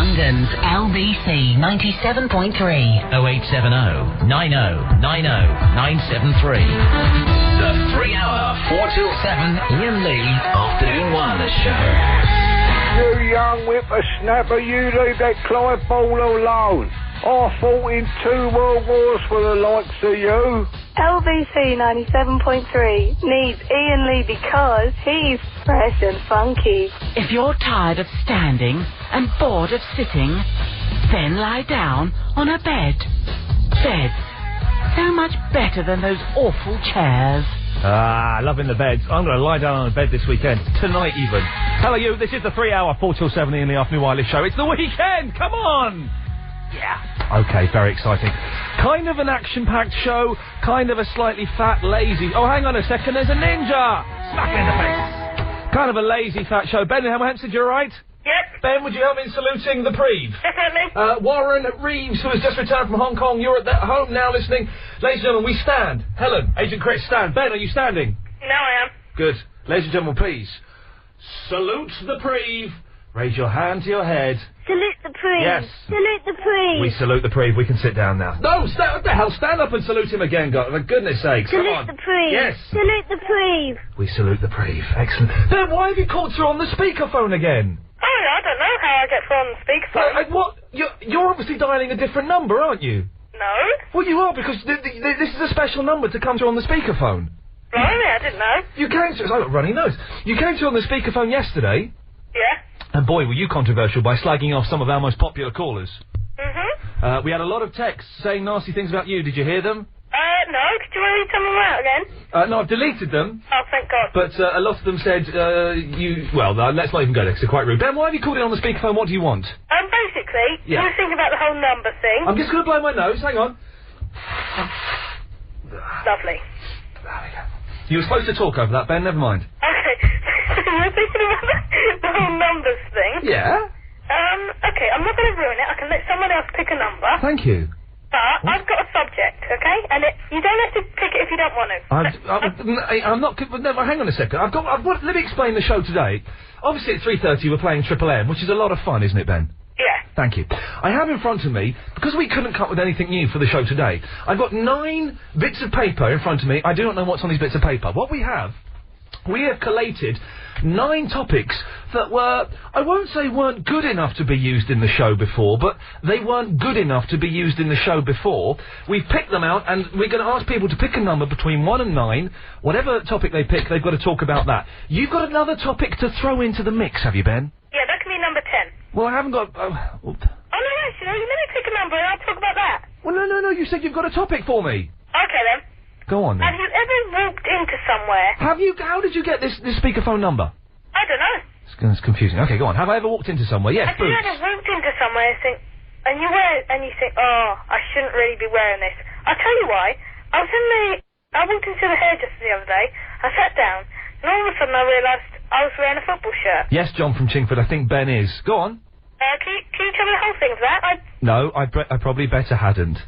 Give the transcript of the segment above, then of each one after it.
London's LBC 97.3. 0870 90 90 973. The 3 hour 4 till 7 Iain Lee Afternoon Wireless Show. You young whippersnapper, you leave that Clive Ball alone. I fought in 2 world wars for the likes of you. LBC 97.3 needs Iain Lee because he's fresh and funky. If you're tired of standing and bored of sitting, then lie down on a bed. Beds. So much better than those awful chairs. Ah, loving the beds. I'm going to lie down on a bed this weekend. Tonight, even. Hello, you. This is the 3 hour 4 till 7 in the Afternoon Wireless Show. It's the weekend. Come on. Yeah. Okay, very exciting. Kind of an action-packed show. Kind of a slightly fat, lazy... Oh, hang on a second. There's a ninja. Smack in the face. Kind of a lazy, fat show. Ben Hampstead, you all right? Yep. Ben, would you help me in saluting the Preve? Definitely. Warren Reeves, who has just returned from Hong Kong. You're at home now listening. Ladies and gentlemen, we stand. Helen, Agent Chris, stand. Ben, are you standing? No, I am. Good. Ladies and gentlemen, please. Salute the Preve. Raise your hand to your head. Salute the Preve. Yes. Salute the Preve. We salute the Preve. We can sit down now. No, what the hell? Stand up and salute him again, God. For goodness sakes. Come on. Salute the Preve. Yes. Salute the Preve. We salute the Preve. Excellent. Ben, why have you called through on the speakerphone again? Oh, I don't know how I get from speakerphone. What? You're obviously dialing a different number, aren't you? No. Well, you are, because this is a special number to come through on the speakerphone. Blimey, I didn't know. You came through... I've got runny nose. You came through on the speakerphone yesterday. Yeah. And boy, were you controversial by slagging off some of our most popular callers. Mm-hmm. We had a lot of texts saying nasty things about you. Did you hear them? No. Could you read some of them out again? No, I've deleted them. Oh, thank God. But a lot of them said, Well, let's not even go there, 'cause they're quite rude. Ben, why have you called in on the speakerphone? What do you want? Basically, Yeah. you were thinking about the whole number thing. I'm just going to blow my nose. Hang on. Lovely. There we go. You were supposed to talk over that, Ben. Never mind. Okay. You were thinking about the whole numbers thing. Yeah? Okay, I'm not going to ruin it. I can let someone else pick a number. Thank you. But I've got a subject, okay? And you don't have to pick it if you don't want to. I'm not... No, hang on a second. Let me explain the show today. Obviously, at 3:30, we're playing Triple M, which is a lot of fun, isn't it, Ben? Yeah. Thank you. I have in front of me, because we couldn't come up with anything new for the show today, I've got 9 bits of paper in front of me. I do not know what's on these bits of paper. What we have collated 9 topics that were, I won't say weren't good enough to be used in the show before, but they weren't good enough to be used in the show before. We've picked them out, and we're going to ask people to pick a number between 1 and 9. Whatever topic they pick, they've got to talk about that. You've got another topic to throw into the mix, have you, Ben? Yeah, that can be number 10. Well, I haven't got... Oh, no, actually, let me pick a number and I'll talk about that. Well, no, you said you've got a topic for me. Okay, then. Go on, then. Have you ever walked into somewhere? Have you... How did you get this speakerphone number? I don't know. It's confusing. Okay, go on. Have I ever walked into somewhere? Yes, Have you ever walked into somewhere and you think, oh, I shouldn't really be wearing this? I'll tell you why. I walked into the hairdresser the other day, I sat down, and all of a sudden I realised I was wearing a football shirt. Yes, John from Chingford, I think Ben is. Go on. Can you tell me the whole thing of that? No, I probably better hadn't.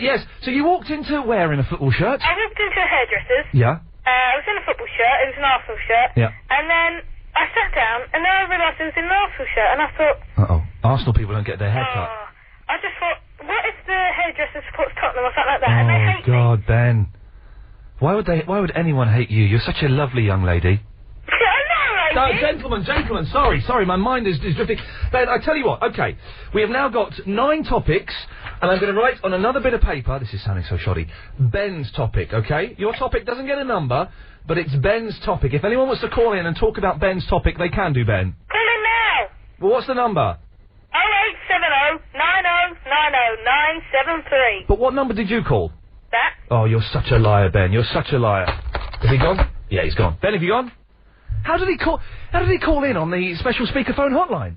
Yes, so you walked into wearing a football shirt? I walked into a hairdresser's. Yeah. I was in a football shirt, it was an Arsenal shirt. Yeah. And then I sat down, and then I realised it was in an Arsenal shirt, and I thought... Uh-oh. Arsenal people don't get their hair cut. I just thought, what if the hairdresser supports Tottenham or something like that, and they hate me? Oh, God, Ben. Why would anyone hate you? You're such a lovely young lady. No, gentlemen, sorry, my mind is drifting. Ben, I tell you what, okay, we have now got 9 topics, and I'm going to write on another bit of paper, this is sounding so shoddy, Ben's topic, okay? Your topic doesn't get a number, but it's Ben's topic. If anyone wants to call in and talk about Ben's topic, they can do, Ben. Call in now! Well, what's the number? 0870 90 90 973. But what number did you call? That. Oh, you're such a liar, Ben, you're such a liar. Is he gone? Yeah, he's gone. Ben, have you gone? How did he call in on the special speakerphone hotline?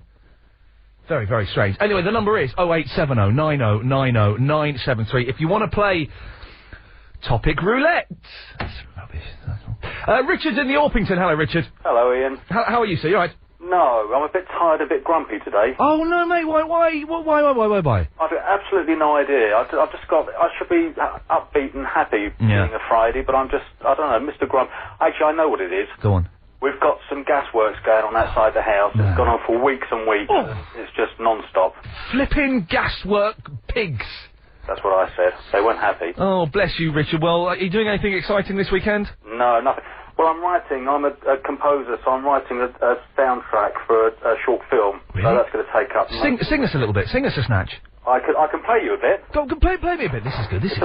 Very, very strange. Anyway, the number is 0870 90 90 973. If you want to play Topic Roulette. That's rubbish. Richard's in the Orpington. Hello, Richard. Hello, Ian. How are you, sir? You all right? No, I'm a bit tired, a bit grumpy today. Oh, no, mate. Why? I've absolutely no idea. I've just got... I should be upbeat and happy being a Friday, but I'm just... I don't know, Mr. Grump... Actually, I know what it is. Go on. We've got some gasworks going on outside the house. It's gone on for weeks and weeks. It's just non-stop. Flipping gaswork pigs. That's what I said. They weren't happy. Oh, bless you, Richard. Well, are you doing anything exciting this weekend? No, nothing. Well, I'm a composer, so I'm writing a soundtrack for a short film. Really? So that's going to take up... Sing us a little bit. Sing us a snatch. I can play you a bit. Go, play me a bit. This is good. It's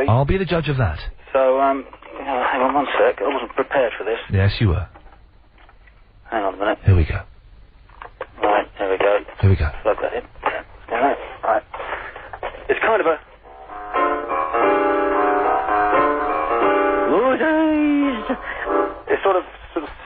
I'll be the judge of that. So, hang on one sec. I wasn't prepared for this. Yes, you were. Hang on a minute. Here we go. Right, here we go. Here we go. Plug that in. Right. It's kind of a... It's sort of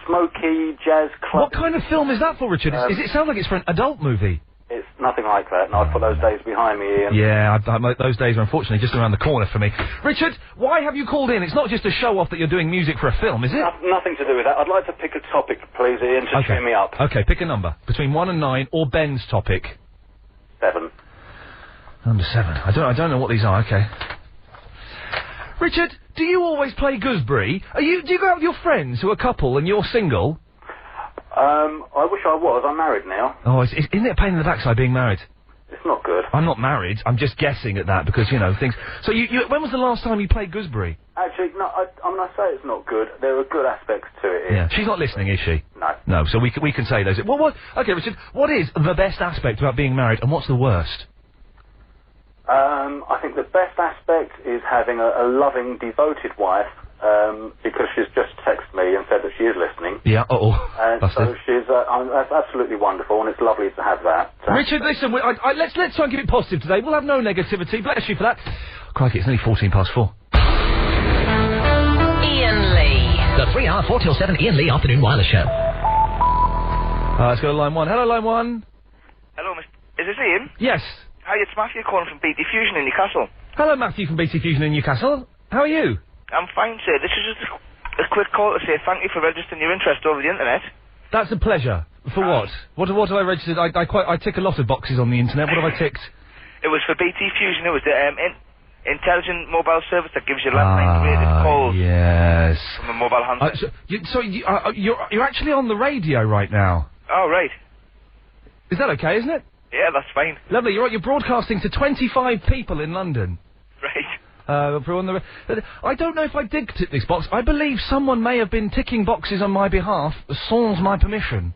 smoky jazz club. What kind of film is that for, Richard? It sounds like it's for an adult movie. It's nothing like that, and I've put those days behind me, Ian. Yeah, those days are unfortunately just around the corner for me. Richard, why have you called in? It's not just a show-off that you're doing music for a film, is it? Nothing to do with that. I'd like to pick a topic, please, Ian, to cheer me up. Okay, pick a number. Between 1 and 9, or Ben's topic. 7. Number 7. I don't know what these are, okay. Richard, do you always play gooseberry? Do you go out with your friends who are a couple and you're single? I wish I was. I'm married now. Oh, isn't it a pain in the backside being married? It's not good. I'm not married. I'm just guessing at that because, you know, things... So when was the last time you played gooseberry? Actually, no, I say it's not good. There are good aspects to it. Yeah. She's not listening, is she? No. No, so we can say those. Okay, Richard, what is the best aspect about being married and what's the worst? I think the best aspect is having a loving, devoted wife, because she's just texted me and said that she is listening. Yeah, and so she's, that's absolutely wonderful, and it's lovely to have that. Richard, listen, let's try and keep it positive today. We'll have no negativity. Bless you for that. Crikey, it's nearly 4:14. Iain Lee. The 3-hour 4 till 7 Iain Lee Afternoon Wireless Show. Let's go to line 1. Hello, line 1. Hello, is this Ian? Yes. Hi, it's Matthew calling from BT Fusion in Newcastle. Hello, Matthew from BT Fusion in Newcastle. How are you? I'm fine, sir. This is just a quick call to say thank you for registering your interest over the internet. That's a pleasure. For what? What have I registered? I tick a lot of boxes on the internet. What have I ticked? It was for BT Fusion. It was the intelligent mobile service that gives you landline-rated calls. Yes. From a mobile handset. You're actually on the radio right now. Oh, right. Is that okay, isn't it? Yeah, that's fine. Lovely. You're broadcasting to 25 people in London. Right. I don't know if I did tick this box. I believe someone may have been ticking boxes on my behalf sans my permission.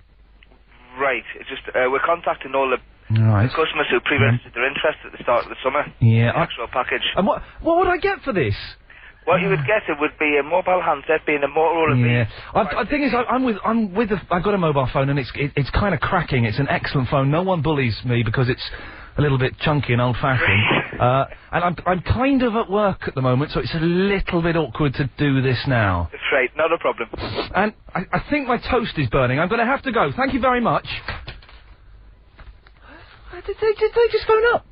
Right. It's just, we're contacting all the customers who pre-registered their interest at the start of the summer. Yeah. The actual package. And what would I get for this? What you would get would be a mobile handset, being a Motorola. Yeah. The thing is, I've got a mobile phone and it's kind of cracking. It's an excellent phone. No one bullies me because it's a little bit chunky and old-fashioned. And I'm kind of at work at the moment, so it's a little bit awkward to do this now. That's right, not a problem. And I think my toast is burning. I'm going to have to go. Thank you very much. Did they just phone up?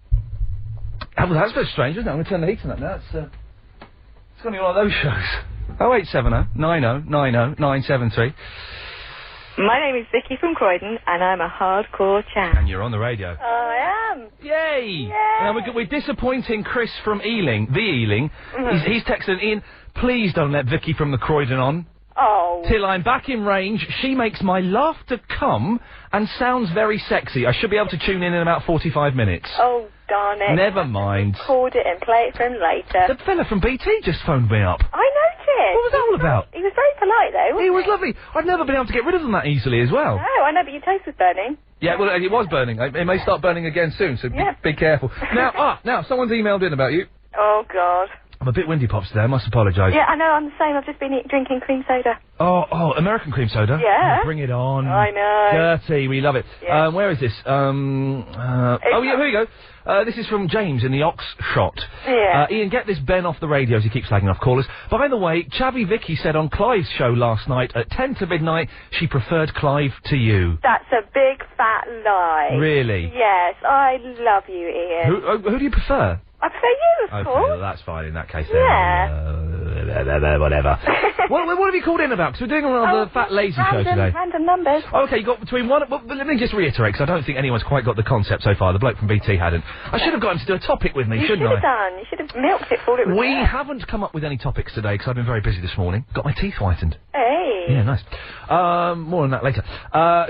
Oh, well, that's a bit strange, isn't it? I'm going to turn the heating up now. It's going to be one of those shows. 0870 90 90 973. My name is Vicky from Croydon, and I'm a hardcore chap. And you're on the radio. I am. Yay! Yay! We're disappointing Chris from Ealing, the Ealing. He's texted Ian, please don't let Vicky from the Croydon on. Oh. Till I'm back in range, she makes my laughter come and sounds very sexy. I should be able to tune in about 45 minutes. Oh, darn it. Never mind. Record it and play it for him later. The fella from BT just phoned me up. I noticed. What was that all about? He was very polite, though, wasn't he? He was lovely. I've never been able to get rid of them that easily as well. No, I know, but your toast was burning. Yeah, well, it was burning. It may start burning again soon, so be careful. Now, someone's emailed in about you. Oh, God. I'm a bit windy pops today, I must apologise. Yeah, I know, I'm the same. I've just been drinking cream soda. Oh, American cream soda? Yeah. Oh, bring it on. I know. Dirty, we love it. Yeah. Where is this? Yeah, here we go. This is from James in the Oxshot. Yeah. Ian, get this Ben off the radio as he keeps slagging off callers. By the way, Chavvy Vicky said on Clive's show last night at 10 to midnight she preferred Clive to you. That's a big fat lie. Really? Yes, I love you, Ian. Who do you prefer? I prefer you, of course. Okay, well, that's fine in that case. Yeah. whatever. What have you called in about? Because we're doing a rather fat, lazy show today. Random numbers. Okay, you got between one... Well, let me just reiterate, because I don't think anyone's quite got the concept so far. The bloke from BT hadn't. I should have got him to do a topic with me, shouldn't I? You should have done. You should have milked it for it was We there. haven't come up with any topics today, because I've been very busy this morning. Got my teeth whitened. Hey. Yeah, nice. More on that later.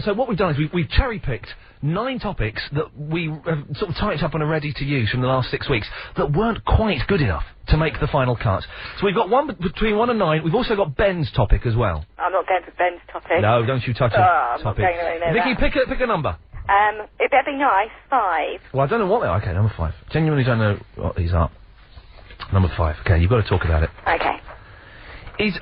So what we've done is we've cherry-picked 9 topics that we sort of typed up on a ready-to-use from the last 6 weeks that weren't quite good enough to make the final cut. So we've got one between 1 and 9. We've also got Ben's topic as well. I'm not going for Ben's topic. No, don't you touch a I'm topic. not going to Vicky, pick a number. It better be nice. 5. Well, I don't know what they are. Okay, number 5. Genuinely don't know what these are. Number 5. Okay, you've got to talk about it. Okay. This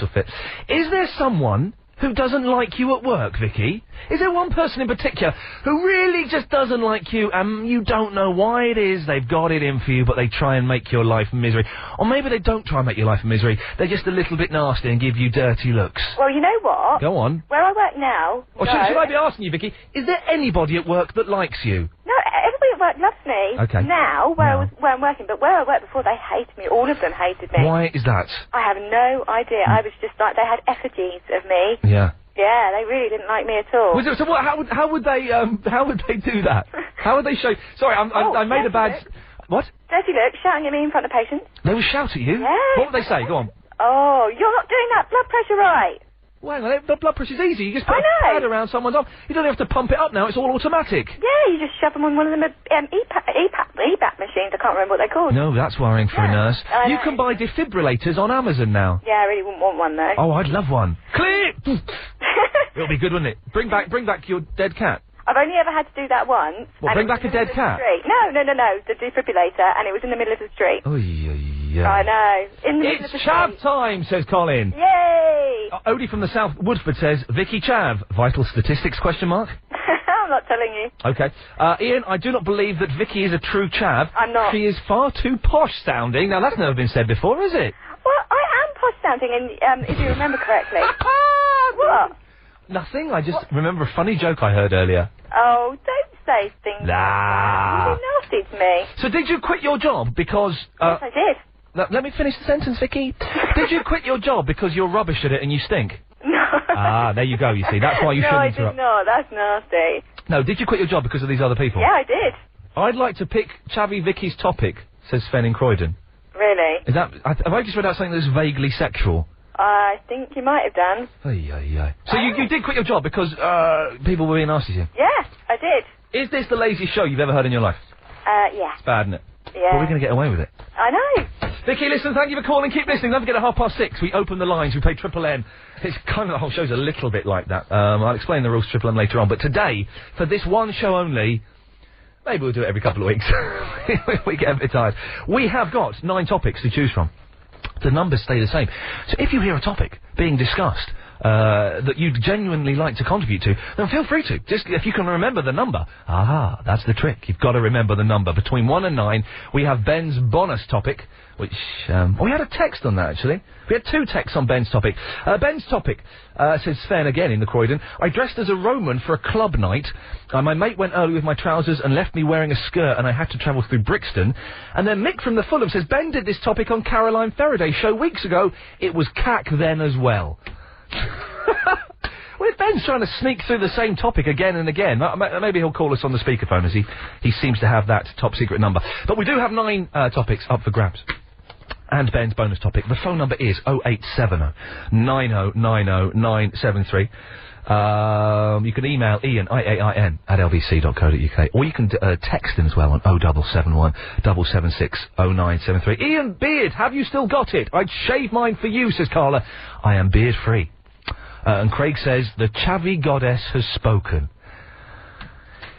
will fit. Is there someone who doesn't like you at work, Vicky? Is there one person in particular who really just doesn't like you and you don't know why it is? They've got it in for you, but they try and make your life misery. Or maybe they don't try and make your life misery. They're just a little bit nasty and give you dirty looks. Well, you know what? Go on. Where I work now... Or should I be asking you, Vicky, is there anybody at work that likes you? No, everybody at work loves me. Okay. Now, where I'm working, but where I worked before, they hated me. All of them hated me. Why is that? I have no idea. I was just like, they had effigies of me. Yeah. Yeah, they really didn't like me at all. So what? How would they do that? How would they show? Sorry, I made a bad. What? Dirty look, shouting at me in front of patients. They would shout at you. Yeah. What would they say? Go on. Oh, you're not doing that blood pressure right. Well, hang on, the blood pressure's easy. You just put a pad around someone's arm. You don't have to pump it up now. It's all automatic. Yeah, you just shove them on one of them EPAP machines. I can't remember what they're called. No, that's worrying for a nurse. You can buy defibrillators on Amazon now. Yeah, I really wouldn't want one though. Oh, I'd love one. Click. It'll be good, wouldn't it? Bring back your dead cat. I've only ever had to do that once. What, bring back a dead cat? No, the defibrillator, and it was in the middle of the street. Oh, yeah. I know. In the middle of the It's Chav time, says Colin. Yay! Odie from the South Woodford says, Vicky Chav, vital statistics, question mark? I'm not telling you. Okay. Ian, I do not believe that Vicky is a true Chav. I'm not. She is far too posh sounding. Now, that's never been said before, is it? Well, I am posh sounding, and if you remember correctly. What? Nothing. I just remember a funny joke I heard earlier. Oh, don't say things like that. You're nasty to me. So did you quit your job because... Yes, I did. Let me finish the sentence, Vicky. Did you quit your job because you're rubbish at it and you stink? No. There you go, you see. That's why you shouldn't interrupt. No, I did not. That's nasty. No, did you quit your job because of these other people? Yeah, I did. I'd like to pick Chavvy Vicky's topic, says Sven in Croydon. Really? Is that... Have I just read out something that's vaguely sexual? I think you might have done. So you did quit your job because people were being nasty to you? Yeah, I did. Is this the laziest show you've ever heard in your life? Yeah. It's bad, isn't it? Yeah. But we're going to get away with it. I know. Vicky, listen, thank you for calling. Keep listening. Don't forget at 6:30, we open the lines. We play Triple M. It's kind of, the whole show's a little bit like that. I'll explain the rules to Triple M later on. But today, for this one show only, maybe we'll do it every couple of weeks. We get a bit tired. We have got 9 topics to choose from. The numbers stay the same. So if you hear a topic being discussed that you'd genuinely like to contribute to, then feel free to. Just if you can remember the number. That's the trick. You've got to remember the number. Between 1 and 9, we have Ben's bonus topic, which... we had a text on that, actually. We had 2 texts on Ben's topic. Ben's topic, says Sven again in the Croydon. I dressed as a Roman for a club night. My mate went early with my trousers and left me wearing a skirt, and I had to travel through Brixton. And then Mick from the Fulham says, Ben did this topic on Caroline Faraday's show weeks ago. It was cack then as well. Well, Ben's trying to sneak through the same topic again and again. Maybe he'll call us on the speakerphone, as he seems to have that top secret number. But we do have 9 topics up for grabs. And Ben's bonus topic. The phone number is 0870 9090 973. You can email Iain, IAIN, at lbc.co.uk, or you can text him as well on 0771 776 0973. Ian Beard, have you still got it? I'd shave mine for you, says Carla. I am beard free. And Craig says, the Chavvy goddess has spoken.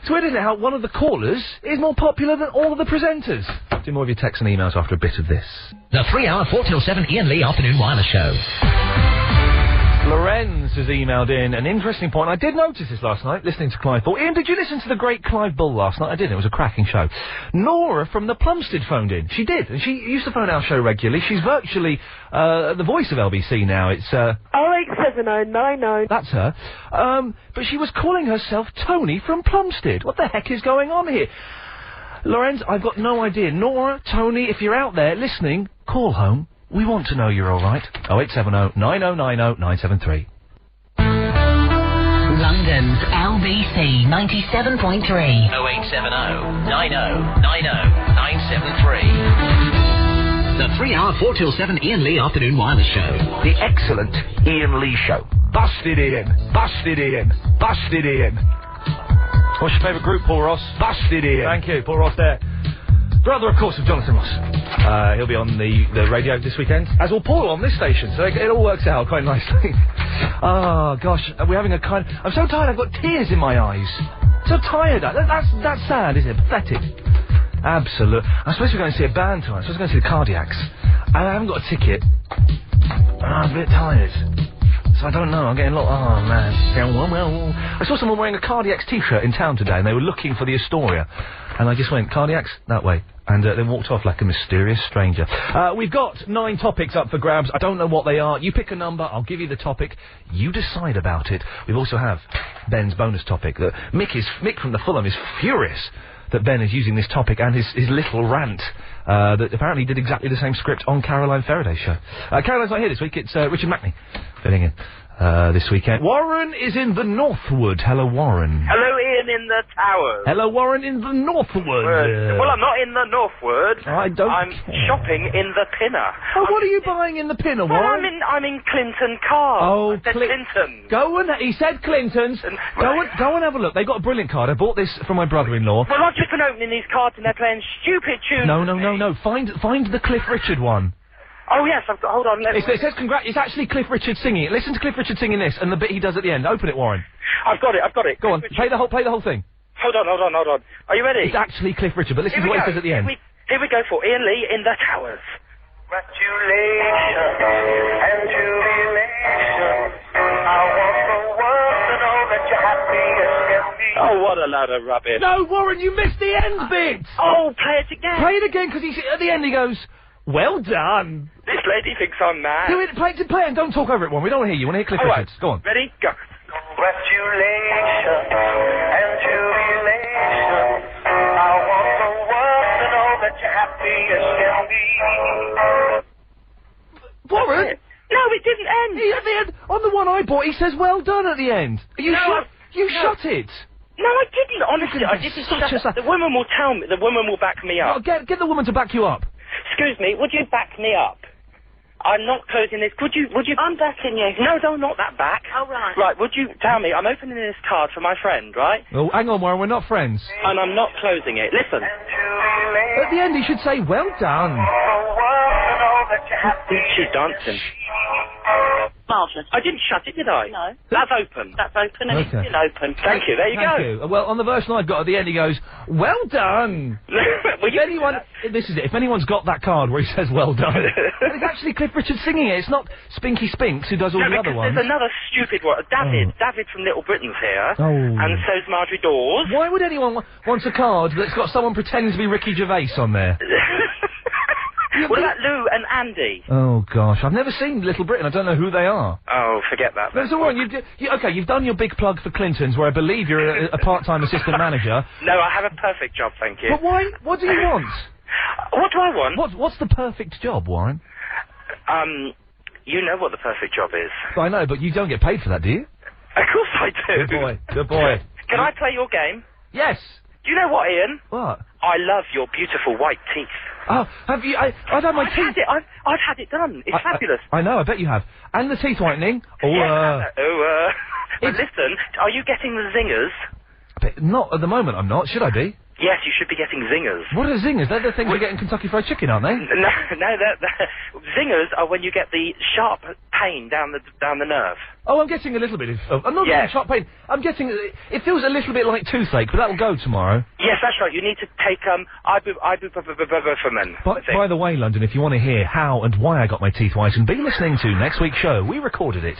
It's weird, isn't it, how one of the callers is more popular than all of the presenters? Do more of your texts and emails after a bit of this. The 3-hour 4 till 7 Iain Lee Afternoon Wireless Show. Lorenz has emailed in an interesting point. I did notice this last night, listening to Clive Bull. Ian, did you listen to the great Clive Bull last night? I did. It was a cracking show. Nora from the Plumstead phoned in. She did. And she used to phone our show regularly. She's virtually the voice of LBC now. It's 087090. That's her. But she was calling herself Tony from Plumstead. What the heck is going on here? Lorenz, I've got no idea. Nora, Tony, if you're out there listening, call home. We want to know you're all right. 0870 9090 973. London's LBC 97.3. 0870 9090 973. The 3-hour 4 till 7 Iain Lee Afternoon Wireless Show. The excellent Iain Lee Show. Busted Ian. Busted Ian. Busted Ian. What's your favourite group, Paul Ross? Busted Ian. Thank you, Paul Ross there. Brother, of course, of Jonathan Ross. He'll be on the radio this weekend, as will Paul on this station, so it all works out quite nicely. Oh, gosh, we're having a kind... I'm so tired, I've got tears in my eyes. So tired. That's sad, isn't it? Pathetic. Absolute. I'm supposed to be going to see a band tonight. I'm supposed to go and see the Cardiacs. And I haven't got a ticket. I'm a bit tired. So I don't know. I'm getting a lot... Oh, man. I saw someone wearing a Cardiacs t-shirt in town today, and they were looking for the Astoria. And I just went, Cardiacs? That way. And then walked off like a mysterious stranger. We've got 9 topics up for grabs. I don't know what they are. You pick a number. I'll give you the topic. You decide about it. We also have Ben's bonus topic. Mick from the Fulham is furious that Ben is using this topic and his little rant that apparently did exactly the same script on Caroline Faraday's show. Caroline's not here this week. It's Richard Mackney filling in this weekend. Warren is in the Northwood. Hello, Warren. Hello, Iain in the Towers. Hello, Warren in the Northwood. Well, I'm not in the Northwood. I'm shopping in the Pinner. Oh, what are you buying in the Pinner, Warren? Well, I'm in Clinton cars. Oh, Clinton. He said Clinton's. Go and have a look. They've got a brilliant card. I bought this from my brother-in-law. Well, I've just been opening these cards and they're playing stupid tunes. No. Find the Cliff Richard one. Oh, yes, hold on. It says it's actually Cliff Richard singing it. Listen to Cliff Richard singing this and the bit he does at the end. Open it, Warren. I've got it. Go on, play the whole thing. Hold on. Are you ready? It's actually Cliff Richard, but listen to what he says at the end. Here we go for Iain Lee in the Towers. Congratulations and jubilation. I want the world to know that you're happy as can be. Oh, what a load of rubbish. No, Warren, you missed the end bit. Oh, play it again. Play it again, because at the end he goes, well done. This lady thinks I'm mad. Do it, play it, and don't talk over it, Warren. We don't want to hear you. We want to hear Cliff Richards. Go on. Ready? Go. Congratulations and jubilation. I want the world to know that you're happy as can be. Warren? No, it didn't end. At the end, on the one I bought, he says well done at the end. You shut it. No, I didn't. Honestly, I didn't shut it. The woman will tell me. The woman will back me up. Oh, get the woman to back you up. Excuse me, would you back me up? I'm not closing this. Would you... I'm backing you. No, not that back. Oh, right. Right, would you tell me... I'm opening this card for my friend, right? Oh, hang on, Warren, we're not friends. And I'm not closing it. Listen. At the end, he should say, well done. She's dancing. Marvellous. I didn't shut it, did I? No. That's open. That's open and it's still open. Thank you. There you go. You. Well, on the version I've got at the end, he goes, well done. This is it. If anyone's got that card where he says well done, it's actually Cliff Richard singing it. It's not Spinky Spinks who does all the other ones. There's another stupid one. David from Little Britain's here. Oh. And so's Marjorie Dawes. Why would anyone want a card that's got someone pretending to be Ricky Gervais on there? What about Lou and Andy? Oh, gosh. I've never seen Little Britain. I don't know who they are. Oh, forget that. That's all right. Okay, you've done your big plug for Clinton's, where I believe you're a part-time assistant manager. No, I have a perfect job, thank you. But why? What do you want? What do I want? What's the perfect job, Warren? You know what the perfect job is. I know, but you don't get paid for that, do you? Of course I do. Good boy. Can I play your game? Yes. Do you know what, Iain? What? I love your beautiful white teeth. Oh, have you? I've had my teeth. I've had it done. It's fabulous. I know. I bet you have. And the teeth whitening. But listen, are you getting the zingers? Not at the moment. I'm not. Should I be? Yes, you should be getting zingers. What are zingers? They're the things you get in Kentucky Fried Chicken, aren't they? No, zingers are when you get the sharp pain down the nerve. Oh, I'm getting a little bit of... I'm not getting sharp pain. I'm getting... It feels a little bit like toothache, but that'll go tomorrow. Yes, that's right. You need to take, ibuprofen. By the way, London, if you want to hear how and why I got my teeth whitened, be listening to next week's show. We recorded it.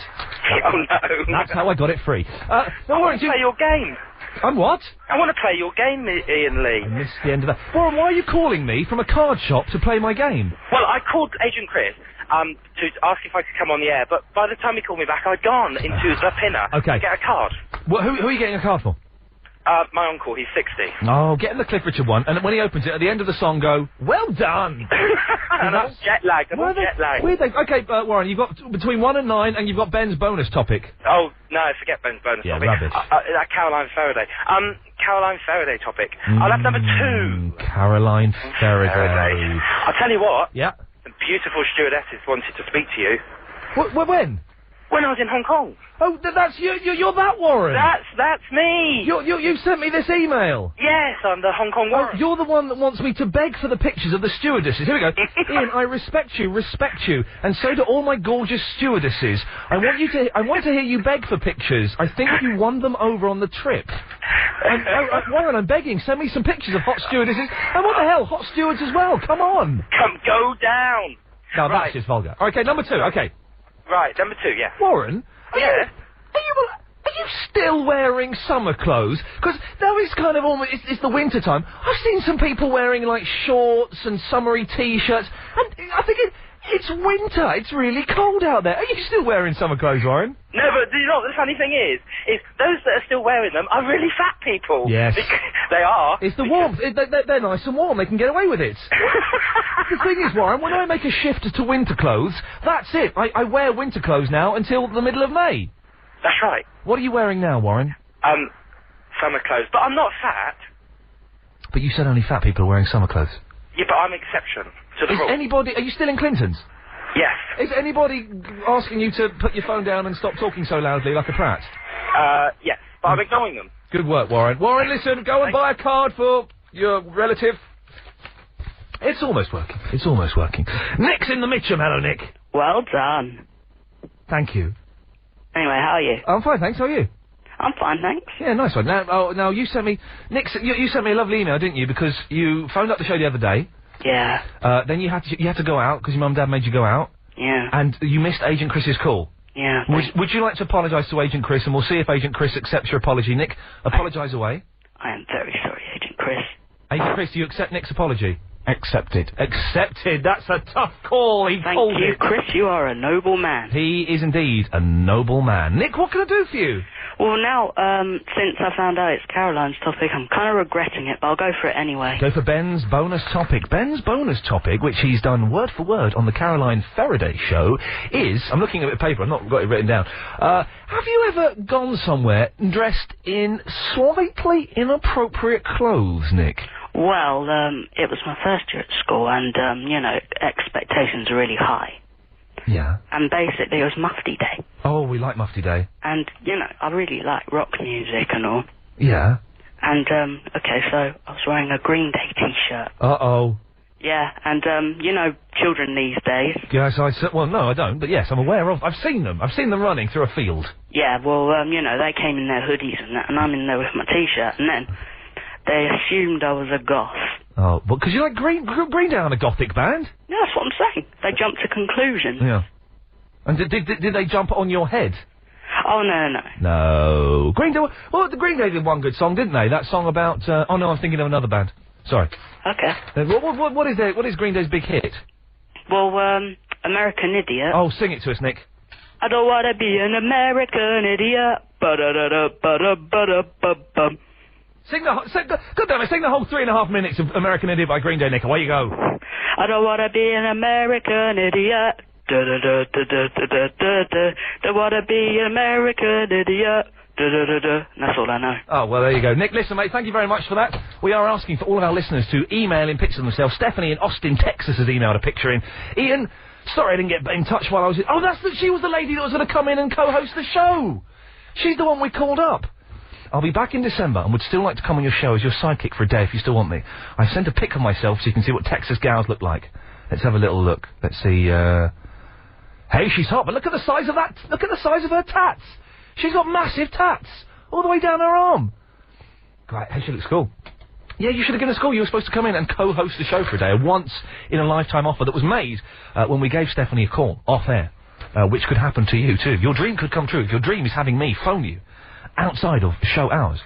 Oh, no. That's how I got it free. I want to play your game. I'm what? I want to play your game, Iain Lee. I missed the end of that. Warren, why are you calling me from a card shop to play my game? Well, I called Agent Chris to ask if I could come on the air, but by the time he called me back, I'd gone into the Pinner to get a card. Well, who are you getting a card for? My uncle, he's 60. Oh, get in the Cliff Richard one, and when he opens it, at the end of the song, go, well done! And I'm jet-lagged, Okay, Warren, you've got between 1 and 9, and you've got Ben's bonus topic. Oh, no, forget Ben's bonus topic. Rubbish. That Caroline Faraday. Caroline Faraday topic. I'll have number 2. Caroline Faraday. I'll tell you what. Yeah? The beautiful stewardesses wanted to speak to you. When? When I was in Hong Kong. Oh, that's you. You're that Warren. That's me. You sent me this email. Yes, I'm the Hong Kong Warren. Oh, you're the one that wants me to beg for the pictures of the stewardesses. Here we go. Ian, I respect you, and so do all my gorgeous stewardesses. I want to hear you beg for pictures. I think you won them over on the trip. Warren, I'm begging. Send me some pictures of hot stewardesses. And what the hell, hot stewards as well. Come on. Go down. No, that's just vulgar. Okay, number 2. Okay. Right, number 2, yeah. Warren? Are you still wearing summer clothes? Because now it's kind of almost, it's the winter time. I've seen some people wearing, like, shorts and summery T-shirts, and I think it's winter. It's really cold out there. Are you still wearing summer clothes, Warren? No, but you know what the funny thing is those that are still wearing them are really fat people. Yes. They are. It's the warmth. They're nice and warm. They can get away with it. The thing is, Warren, when I make a shift to winter clothes, that's it. I wear winter clothes now until the middle of May. That's right. What are you wearing now, Warren? Summer clothes. But I'm not fat. But you said only fat people are wearing summer clothes. Yeah, but I'm exception to the rule. Are you still in Clinton's? Yes. Is anybody asking you to put your phone down and stop talking so loudly like a prat? Yes, but I'm ignoring them. Good work, Warren. Warren, listen, go and buy a card for your relative. It's almost working. Nick's in the Mitcham. Hello, Nick. Well done. Thank you. Anyway, how are you? I'm fine, thanks. How are you? I'm fine, thanks. Yeah, nice one. Now you sent me... Nick, you sent me a lovely email, didn't you? Because you phoned up the show the other day. Yeah. Then you had to go out, because your mum and dad made you go out. Yeah. And you missed Agent Chris's call. Yeah. Would you like to apologise to Agent Chris, and we'll see if Agent Chris accepts your apology. Nick, apologise away. I am very sorry, Agent Chris. Agent Chris, do you accept Nick's apology? Accepted. Accepted. That's a tough call. Thank you, Chris. You are a noble man. He is indeed a noble man. Nick, what can I do for you? Well, now, since I found out it's Caroline's topic, I'm kind of regretting it, but I'll go for it anyway. Go for Ben's bonus topic. Ben's bonus topic, which he's done word for word on the Caroline Faraday show, is... I'm looking at the paper, I've not got it written down. Have you ever gone somewhere dressed in slightly inappropriate clothes, Nick? Well, it was my first year at school, and, expectations are really high. Yeah. And basically, it was Mufti Day. Oh, we like Mufti Day. And, I really like rock music and all. Yeah. And, so I was wearing a Green Day T-shirt. Uh-oh. Yeah, and, children these days. Yes, well, no, I don't, but yes, I'm aware of... I've seen them running through a field. Yeah, well, they came in their hoodies and that, and I'm in there with my T-shirt, and then... They assumed I was a goth. Oh, well, because you like Green Day on a gothic band? Yeah, that's what I'm saying. They jumped to conclusions. Yeah. And did they jump on your head? Oh, no. No. Green Day... Well, the Green Day did one good song, didn't they? That song about... oh, no, I'm thinking of another band. Sorry. Okay. What is Green Day's big hit? Well, American Idiot. Oh, sing it to us, Nick. I don't want to be an American idiot. Ba-da-da-da-ba-da-ba-da-ba-bum. Sing the whole 3.5 minutes of American Idiot by Green Day, Nick. Away you go. I don't want to be an American idiot. Da-da-da-da-da-da-da-da. Don't want to be an American idiot. Da-da-da-da. That's all I know. Oh, well, there you go. Nick, listen, mate, thank you very much for that. We are asking for all of our listeners to email in pictures of themselves. Stephanie in Austin, Texas has emailed a picture in. Ian, sorry I didn't get in touch while I was... Oh, she was the lady that was going to come in and co-host the show. She's the one we called up. I'll be back in December and would still like to come on your show as your sidekick for a day if you still want me. I sent a pic of myself so you can see what Texas gals look like. Let's have a little look. Let's see, Hey, she's hot, but look at the size of that... Look at the size of her tats. She's got massive tats. All the way down her arm. Great. Hey, she looks cool. Yeah, you should have given us a call. You were supposed to come in and co-host the show for a day. A once-in-a-lifetime offer that was made when we gave Stephanie a call, off-air. Which could happen to you, too. Your dream could come true. If your dream is having me phone you outside of show hours,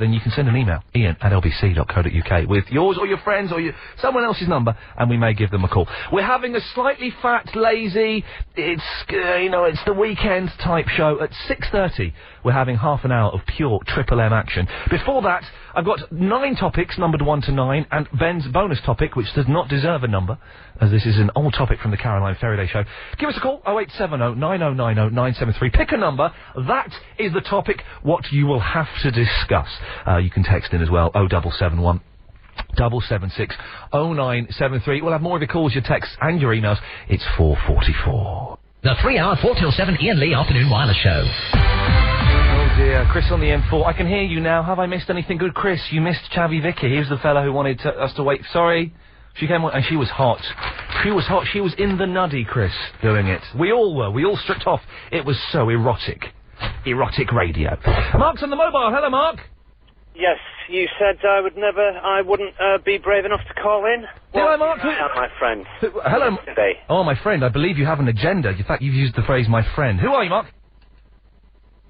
then you can send an email, ian@lbc.co.uk, with yours or your friends or someone else's number, and we may give them a call. We're having a slightly fat, lazy, it's the weekend type show at 6:30. We're having half an hour of pure Triple M action. Before that, I've got 9 topics, numbered 1 to 9, and Ben's bonus topic, which does not deserve a number, as this is an old topic from the Caroline Faraday Show. Give us a call, 0870 9090 973. Pick a number. That is the topic, what you will have to discuss. You can text in as well, 0771 776 0973. We'll have more of your calls, your texts, and your emails. It's 4:44. The 3 hour 4 till 7 Iain Lee Afternoon Wireless Show. Oh dear, Chris on the M4. I can hear you now. Have I missed anything good, Chris? You missed Chavy Vicky. He was the fella who wanted us to wait. Sorry. She came on, and she was hot. She was hot. She was in the nuddy, Chris, doing it. We all were. We all stripped off. It was so erotic. Erotic radio. Mark's on the mobile. Hello, Mark. Yes, you said I wouldn't be brave enough to call in. Hello, Mark. My friend. Hello. Today. Oh, my friend, I believe you have an agenda. In fact, you've used the phrase, my friend. Who are you, Mark?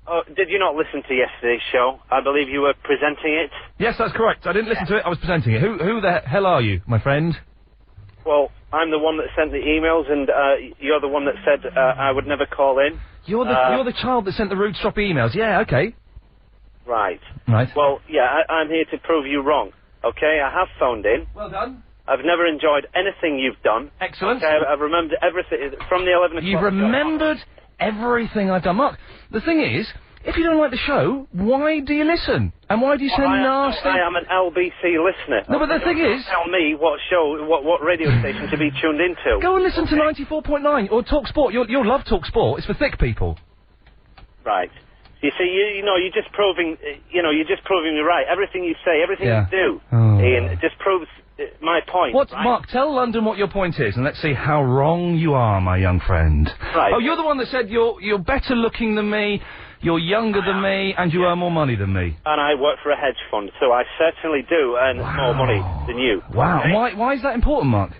Oh, did you not listen to yesterday's show? I believe you were presenting it. Yes, that's correct. I didn't listen to it. I was presenting it. Who the hell are you, my friend? Well, I'm the one that sent the emails, and you're the one that said I would never call in. You're the child that sent the rude, stroppy emails. Yeah, okay. Right. Right. Well, yeah, I'm here to prove you wrong. Okay, I have phoned in. Well done. I've never enjoyed anything you've done. Excellent. Okay, I've remembered everything from the 11 o'clock. You've remembered everything I've done. Mark, the thing is, if you don't like the show, why do you listen? And why do you send nasty... I am an LBC listener. No, but the thing is... Tell me what show, what radio station to be tuned into. Go and listen to 94.9 or Talk Sport. You'll love Talk Sport. It's for thick people. Right. You see, you're just proving me right. Everything you say, everything you do, Ian, it just proves my point. Right? Mark, tell London what your point is, and let's see how wrong you are, my young friend. Right. Oh, you're the one that said you're better looking than me, you're younger than me, and you earn more money than me. And I work for a hedge fund, so I certainly do earn more money than you. Wow. Okay? Why is that important, Mark?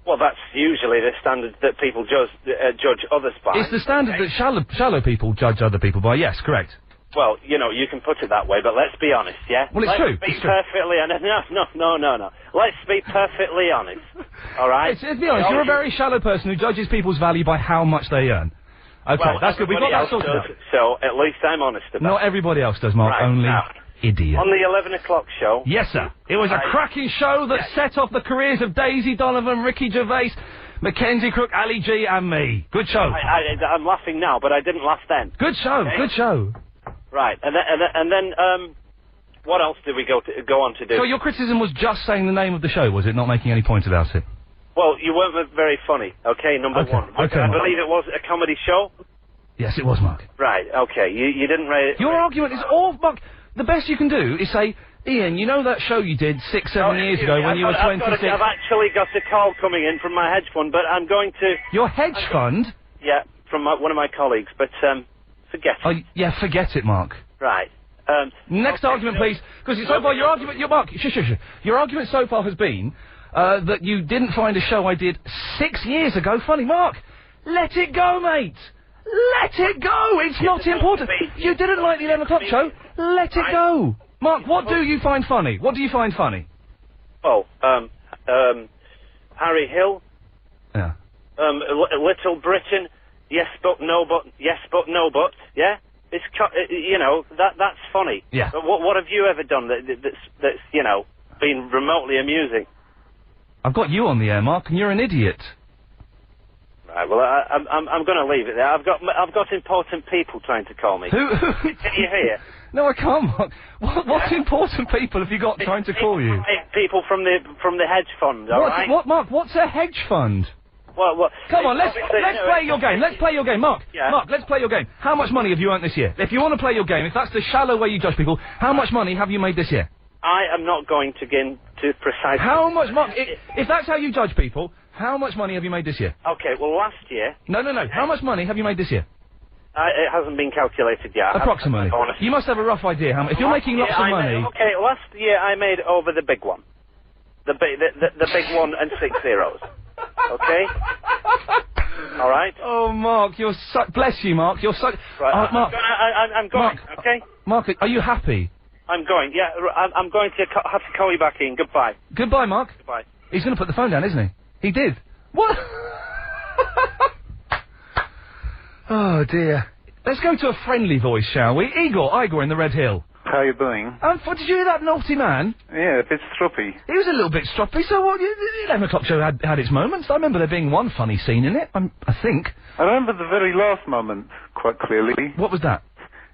Well, that's usually the standard that people judge others by. It's the standard that shallow people judge other people by, yes, correct. Well, you can put it that way, but let's be honest, yeah? Well, it's true. Let's be perfectly honest. No. Let's be perfectly honest, all right? Let's be honest, you're a very shallow person who judges people's value by how much they earn. Okay, well, that's good. We've got that sorted out. So at least I'm honest about it. Not everybody else does, Mark. Right, only idiot. On the 11 o'clock show... Yes, sir. It was a cracking show that set off the careers of Daisy Donovan, Ricky Gervais, Mackenzie Crook, Ali G, and me. Good show. I'm laughing now, but I didn't laugh then. Good show. Okay? Good show. Right, and then what else did we go on to do? So your criticism was just saying the name of the show, was it? Not making any point about it? Well, you weren't very funny, okay, number one. Okay, I believe it was a comedy show? Yes, it was, Mark. Right, okay, you didn't rate it... Your argument is all... Mark, the best you can do is say, Ian, you know that show you did 6-7 years ago when you were 26... I've actually got a call coming in from my hedge fund, but I'm going to... Your hedge fund? Yeah, from one of my colleagues, but forget it. Oh, yeah, forget it, Mark. Right. Next argument, please, because so far your argument... Mark, shush. Your argument so far has been that you didn't find a show I did 6 years ago funny. Mark, let it go, mate. Let it go! It's not important. You didn't like the 11 o'clock show. Let it go. Mark, what do you find funny? What do you find funny? Oh, Harry Hill. Yeah. Little Britain. Yes, but no, but. Yes, but no, but. Yeah? It's, that's funny. Yeah. But what have you ever done that's been remotely amusing? I've got you on the air, Mark, and you're an idiot. Right, well, I'm going to leave it there. I've got important people trying to call me. Who? Can you hear? No, I can't, Mark. What important people have you got trying to call you? People from the hedge fund, all right? What, Mark, what's a hedge fund? What? Come on, let's play your game. Let's play your game. Mark, let's play your game. How much money have you earned this year? If you want to play your game, if that's the shallow way you judge people, how much money have you made this year? I am not going to get into precise... How much, Mark, if that's how you judge people, how much money have you made this year? Okay, well, last year... No. How much money have you made this year? It hasn't been calculated yet. Approximately. You must have a rough idea how much... If you're making lots of money... Okay, last year I made over the big one. The big one and 6 zeros. Okay? All right? Oh, Mark, you're so... Bless you, Mark. You're so... Right, Mark. I'm going. Okay. Mark, are you happy? I'm going. Yeah, I'm going to have to call you back in. Goodbye. Goodbye, Mark. Goodbye. He's going to put the phone down, isn't he? He did. What? Oh, dear. Let's go to a friendly voice, shall we? Igor in the Red Hill. How you doing? Did you hear that naughty man? Yeah, a bit stroppy. He was a little bit stroppy, so what? The 11 o'clock show had its moments. I remember there being one funny scene in it, I think. I remember the very last moment quite clearly. What was that?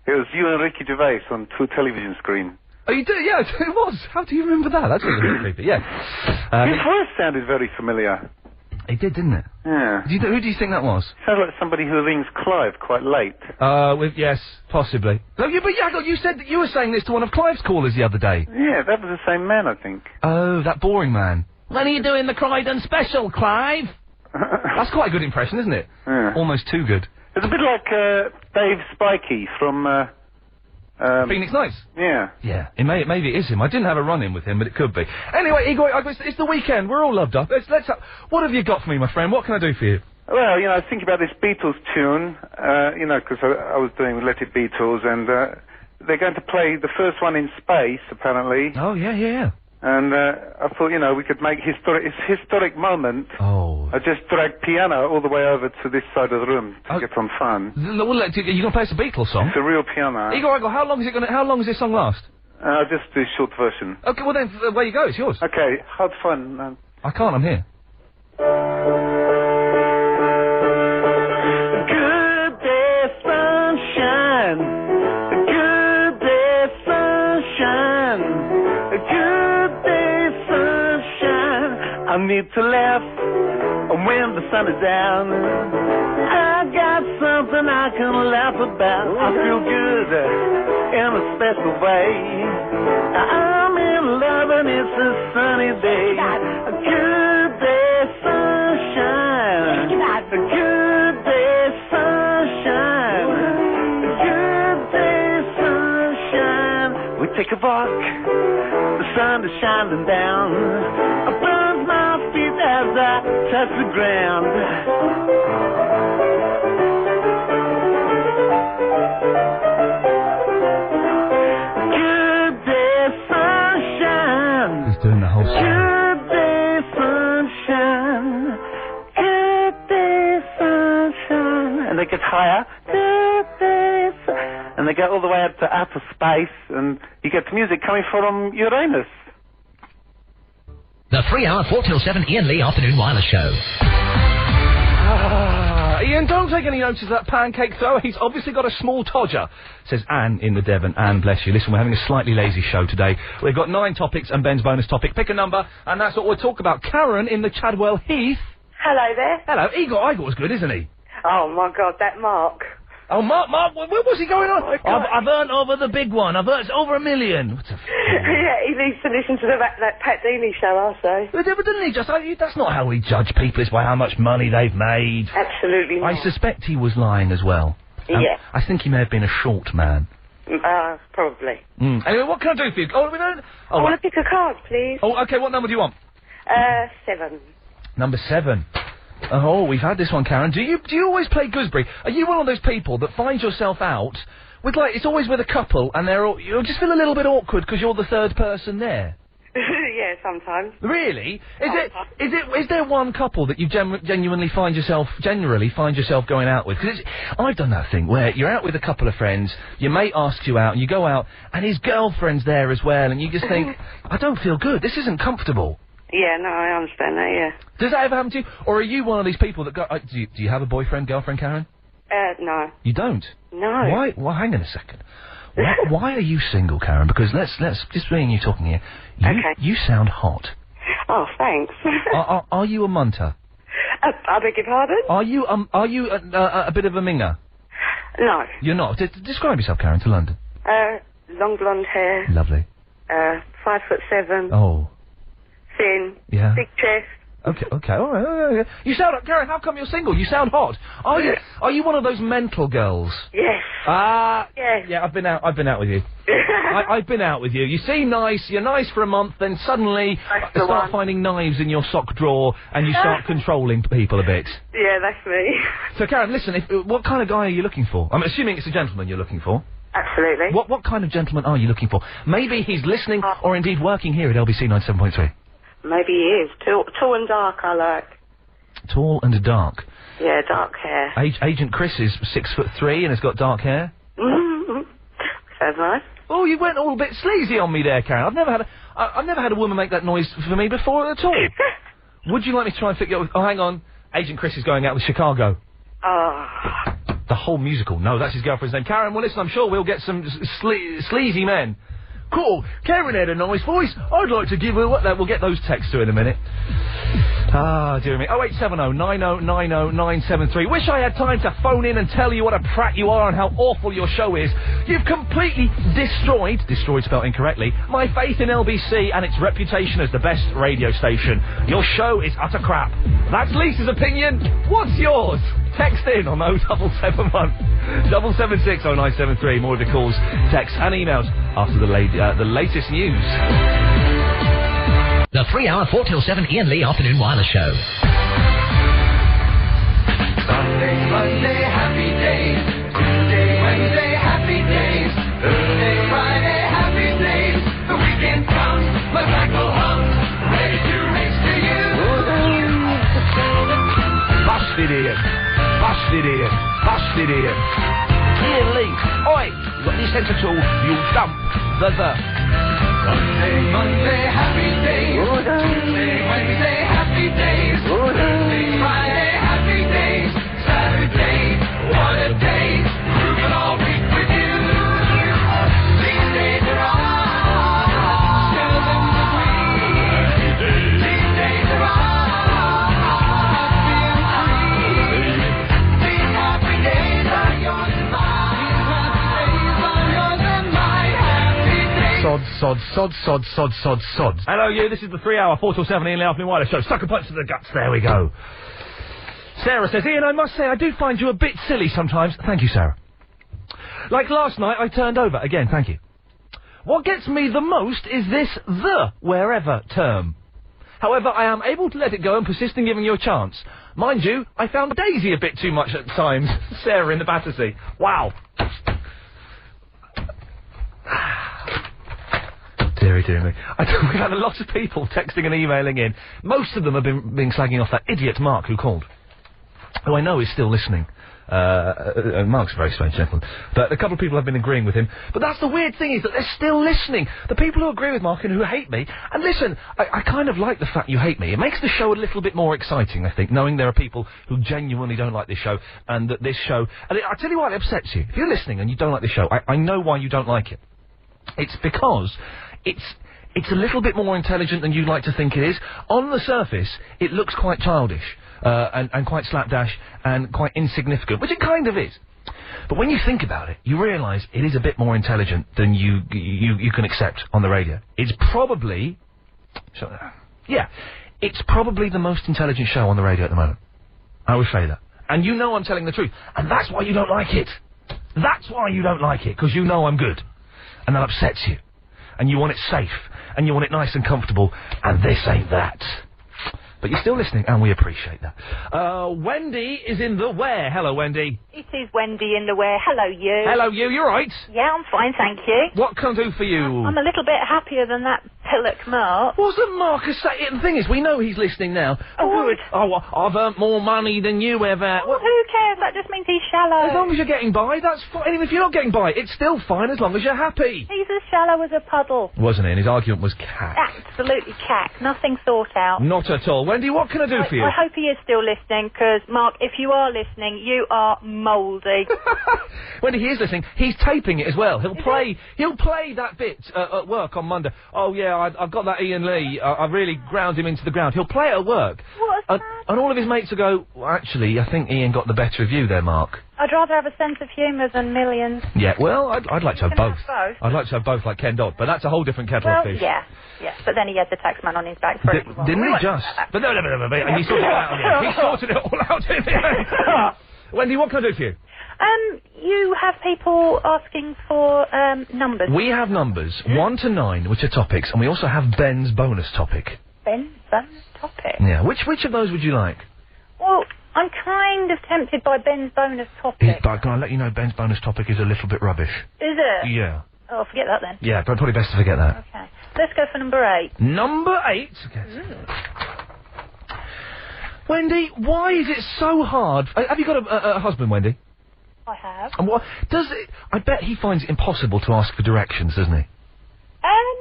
It was you and Ricky Gervais on 2 television screens. Oh, you did? Yeah, it was. How do you remember that? That's a little creepy, yeah. His voice sounded very familiar. It did, didn't it? Yeah. Who do you think that was? Sounds like somebody who rings Clive quite late. Yes, possibly. But Yago, you said that you were saying this to one of Clive's callers the other day. Yeah, that was the same man, I think. Oh, that boring man. When are you doing the Croydon special, Clive? That's quite a good impression, isn't it? Yeah. Almost too good. It's a bit like Dave Spikey from Phoenix Nights? Yeah. Yeah, maybe it is him. I didn't have a run-in with him, but it could be. Anyway, Igor, it's the weekend. We're all loved up. What have you got for me, my friend? What can I do for you? Well, I was thinking about this Beatles tune, because I was doing Let It Beatles, and they're going to play the first one in space, apparently. Oh, yeah. And I thought, we could make historic moment. Oh. I just dragged piano all the way over to this side of the room to get some fun. Well, are you going to play us a Beatles song? It's a real piano. Igor, how long does this song last? Just the short version. Okay, well then, where you go, it's yours. Okay, have fun. I can't, I'm here. Good day, sunshine. Good day, sunshine. Good day, sunshine. I need to laugh when the sun is down. I got something I can laugh about. I feel good in a special way. I'm in love and it's a sunny day. A good day, sunshine. A good day, sunshine. A good day, sunshine. We take a walk, the sun is shining down. I burn my feet as I touch the ground. Good day, sunshine. He's doing the whole song. Good day, sunshine. Good day, sunshine. And they get higher. Good day, and they go all the way up to outer space, and you get music coming from Uranus. The 3-hour 4 till 7 Iain Lee Afternoon Wireless Show. Iain, don't take any notice of that pancake thrower. He's obviously got a small todger, says Anne in the Devon. Anne, bless you. Listen, we're having a slightly lazy show today. We've got 9 topics and Ben's bonus topic. Pick a number, and that's what we'll talk about. Karen in the Chadwell Heath. Hello there. Hello. Igor's good, isn't he? Oh, my God, that Mark. Oh, Mark, where was he going on? I've earned over the big one. I've earned over $1 million. What's a Yeah, he needs to listen to that Pat Deely show, I say. But didn't he just... that's not how we judge people. It's by how much money they've made. Absolutely not. I suspect he was lying as well. Yeah. I think he may have been a short man. Probably. Anyway, what can I do for you? I want to pick a card, please. Oh, okay, what number do you want? 7. Number 7. Oh, we've had this one, Karen. Do you always play gooseberry? Are you one of those people that finds yourself out with, it's always with a couple, and you just feel a little bit awkward because you're the third person there? Yeah, sometimes. Really? Is there one couple that you genuinely find yourself going out with? Because I've done that thing where you're out with a couple of friends, your mate asks you out, and you go out, and his girlfriend's there as well, and you just think, I don't feel good. This isn't comfortable. Yeah, no, I understand that, yeah. Does that ever happen to you? Or are you one of these people that go... do you have a boyfriend, girlfriend, Karen? No. You don't? No. Why? Well, hang on a second. Why are you single, Karen? Because let's just me and you talking here. You sound hot. Oh, thanks. Are you a munter? I beg your pardon? Are you a bit of a minger? No. You're not. Describe yourself, Karen, to London. Long blonde hair. Lovely. 5'7". Oh. Thin. Yeah. Big chest. Okay, all right. You sound... Karen, how come you're single? You sound hot. Are you one of those mental girls? Yes. Yes. Yeah, I've been out with you. I've been out with you. You seem nice, you're nice for a month, then suddenly you start finding knives in your sock drawer, and you start controlling people a bit. Yeah, that's me. So, Karen, listen, what kind of guy are you looking for? I'm assuming it's a gentleman you're looking for. Absolutely. What kind of gentleman are you looking for? Maybe he's listening or indeed working here at LBC 97.3. Maybe he is. Tall and dark, I like. Tall and dark. Yeah, dark hair. Agent Chris is 6'3" and has got dark hair. Sounds nice. Oh, you went all a bit sleazy on me there, Karen. I've never had a woman make that noise for me before at all. Would you like me to try and figure out... Oh, hang on. Agent Chris is going out with Chicago. The whole musical. No, that's his girlfriend's name. Karen, well, listen, I'm sure we'll get some sleazy men. Cool. Karen had a nice voice. I'd like to give her what... We'll get those texts to in a minute. Ah, dear me. 0870 90 90 973. Wish I had time to phone in and tell you what a prat you are and how awful your show is. You've completely destroyed spelled incorrectly, my faith in LBC and its reputation as the best radio station. Your show is utter crap. That's Lisa's opinion. What's yours? Text in on 0771 776 0973. More of your calls, texts and emails after the latest news. The 3-hour 4 till 7 Iain Lee Afternoon Wireless Show. Sunday, Monday, happy days. Tuesday, Wednesday, happy days. Thursday, Friday, happy days. The weekend comes, my cycle hums, ready to race to you. Busted Ian. Busted Ian. Busted Ian. Iain Lee. Oi, you got any sense at all? You'll dump the. Sunday, Monday, happy days. Tuesday, Wednesday, happy days. Thursday, Friday, happy days. Saturday, what a day. Grooving all week with you. These days are all still in between. These days are all being free. These happy days are yours and mine. These happy days are yours and mine. Happy days. Sod. Hello, you. This is the 3-hour 4 till 7 Iain Lee Afternoon Wireless Show. Sucker punch to the guts. There we go. Sarah says, Iain, I must say I do find you a bit silly sometimes. Thank you, Sarah. Like last night, I turned over. Again, thank you. What gets me the most is this the wherever term. However, I am able to let it go and persist in giving you a chance. Mind you, I found Daisy a bit too much at times. Sarah in the Battersea. Wow. Dear me. We've had a lot of people texting and emailing in. Most of them have been slagging off that idiot Mark who called, who I know is still listening. Mark's a very strange gentleman. But a couple of people have been agreeing with him. But that's the weird thing, is that they're still listening. The people who agree with Mark and who hate me. And listen, I kind of like the fact you hate me. It makes the show a little bit more exciting, I think, knowing there are people who genuinely don't like this show, and that this show... And I'll tell you why it upsets you. If you're listening and you don't like this show, I know why you don't like it. It's because... It's a little bit more intelligent than you'd like to think it is. On the surface, it looks quite childish, and quite slapdash, and quite insignificant, which it kind of is. But when you think about it, you realise it is a bit more intelligent than you can accept on the radio. It's probably... it's probably the most intelligent show on the radio at the moment. I would say that. And you know I'm telling the truth. And that's why you don't like it. That's why you don't like it, because you know I'm good. And that upsets you. And you want it safe, and you want it nice and comfortable, and this ain't that. But you're still listening, and we appreciate that. Wendy is in the where. Hello, Wendy. It is Wendy in the where. Hello, you. Hello, you. You're right. Yeah, I'm fine, thank you. What can I do for you? I'm a little bit happier than that pillock Mark. Wasn't Marcus saying? The thing is, we know he's listening now. Oh, good. Oh, I've earned more money than you ever. Well, who cares? That just means he's shallow. As long as you're getting by, that's fine. Even if you're not getting by, it's still fine as long as you're happy. He's as shallow as a puddle. Wasn't he? And his argument was cack. Absolutely cack. Nothing thought out. Not at all. Wendy, what can I do for you? I hope he is still listening, because, Mark, if you are listening, you are mouldy. Wendy, he is listening. He's taping it as well. He'll play that bit at work on Monday. Oh, yeah, I've got that Iain Lee. I really ground him into the ground. He'll play it at work. And all of his mates will go, well, actually, I think Iain got the better of you there, Mark. I'd rather have a sense of humour than millions. Yeah, well, I'd like to have both. I'd like to have both like Ken Dodd, but that's a whole different kettle of fish. Yeah. But then he had the taxman on his back for a while. Didn't he just? But no, he sorted it out in the end. He sorted it all out in the end. Wendy, what can I do for you? You have people asking for, numbers. We have numbers, 1 to 9, which are topics, and we also have Ben's bonus topic. Ben's bonus topic? Yeah, which of those would you like? Well, I'm kind of tempted by Ben's bonus topic. But can I let you know Ben's bonus topic is a little bit rubbish. Is it? Yeah. Oh, forget that then. Yeah, probably best to forget that. Okay. Let's go for number 8. Number 8? Wendy, why is it so hard? Have you got a husband, Wendy? I have. And what does it? I bet he finds it impossible to ask for directions, doesn't he?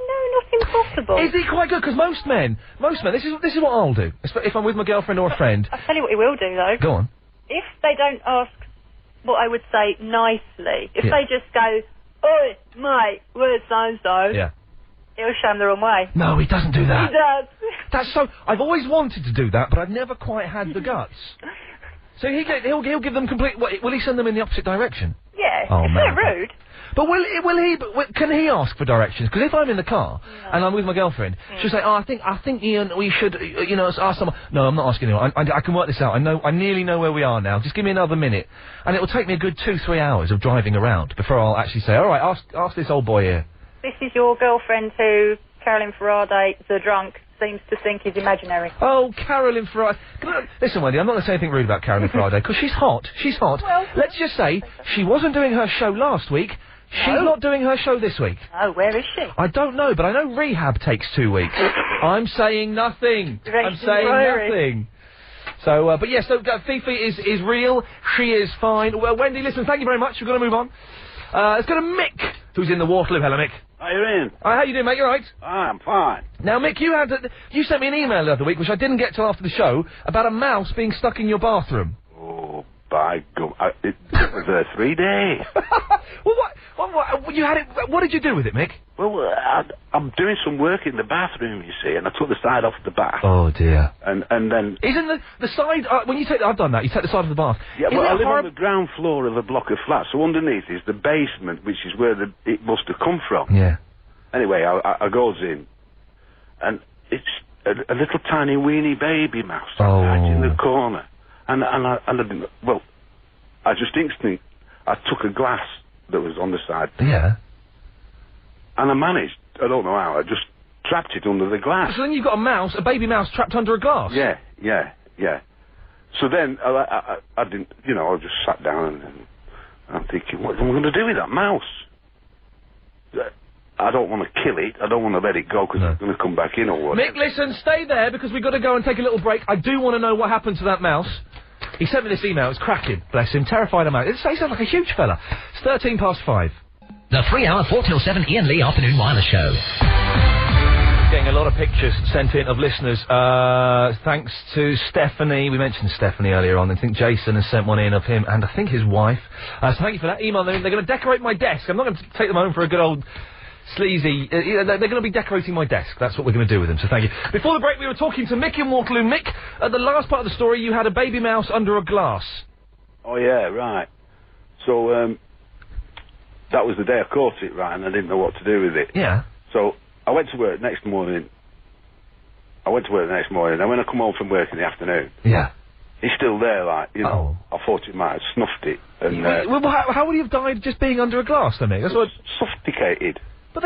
No, not impossible. Is he quite good? Because most men, this is what I'll do. If I'm with my girlfriend or a friend. I'll tell you what he will do, though. Go on. If they don't ask what I would say nicely, if they just go, oi, mate, where's so-and-so? Yeah. He'll show him the wrong way. No, he doesn't do that. He does. That's so... I've always wanted to do that, but I've never quite had the guts. So he'll give them complete... Will he send them in the opposite direction? Yeah, oh, it's man. so rude. But can he ask for directions? Because if I'm in the car and I'm with my girlfriend, she'll say, I think Ian, we should, ask someone. No, I'm not asking anyone. I can work this out. I nearly know where we are now. Just give me another minute. And it will take me a good 2-3 hours of driving around before I'll actually say, all right, ask this old boy here. This is your girlfriend who, Carolyn Faraday, the drunk, seems to think is imaginary. Oh, Carolyn Faraday. Listen, Wendy, I'm not going to say anything rude about Carolyn Faraday, because she's hot. She's hot. Well, let's just say, she wasn't doing her show last week. She's not doing her show this week. Oh, where is she? I don't know, but I know rehab takes 2 weeks. I'm saying nothing. I'm saying nothing. So, but yes, Fifi is real. She is fine. Well, Wendy, listen, thank you very much. We've got to move on. Let's go to Mick, who's in the Waterloo. Hello, Mick. Hi, Ian. How you doing, mate? You all right? I'm fine. Now, Mick, you sent me an email the other week, which I didn't get till after the show, about a mouse being stuck in your bathroom. Oh, by God. It was there 3 days. Well, what? You had it... What did you do with it, Mick? Well, I'm doing some work in the bathroom, you see, and I took the side off the bath. Oh, dear. And then... Isn't the side... when you take... I've done that. You take the side of the bath. Yeah, well, I live on the ground floor of a block of flats, so underneath is the basement, which is where it must have come from. Yeah. Anyway, I goes in, and it's a little tiny weeny baby mouse right in the corner. And I didn't... Well, I just instantly... I took a glass that was on the side. Yeah. And I managed, I don't know how, I just trapped it under the glass. So then you've got a baby mouse trapped under a glass? Yeah. So then, I didn't, I just sat down and I'm thinking, what am I going to do with that mouse? I don't want to kill it, I don't want to let it go because it's going to come back in or whatever. Mick, listen, stay there because we've got to go and take a little break. I do want to know what happened to that mouse. He sent me this email, it's cracking, bless him, terrified of mouse. He sounds like a huge fella. It's 5:13. The 3-hour 4 till 7 Iain Lee Afternoon Wireless Show. Getting a lot of pictures sent in of listeners. Thanks to Stephanie. We mentioned Stephanie earlier on. I think Jason has sent one in of him and I think his wife. So thank you for that email. They're going to decorate my desk. I'm not going to take them home for a good old sleazy... they're going to be decorating my desk. That's what we're going to do with them, so thank you. Before the break, we were talking to Mick in Waterloo. Mick, at the last part of the story, you had a baby mouse under a glass. Oh, yeah, right. So, that was the day I caught it, right, and I didn't know what to do with it. Yeah. So, I went to work next morning. And when I come home from work in the afternoon... Yeah. He's still there, like, I thought it might have snuffed it. And, how would he have died just being under a glass, then, Mick? That's what... Suffocated. But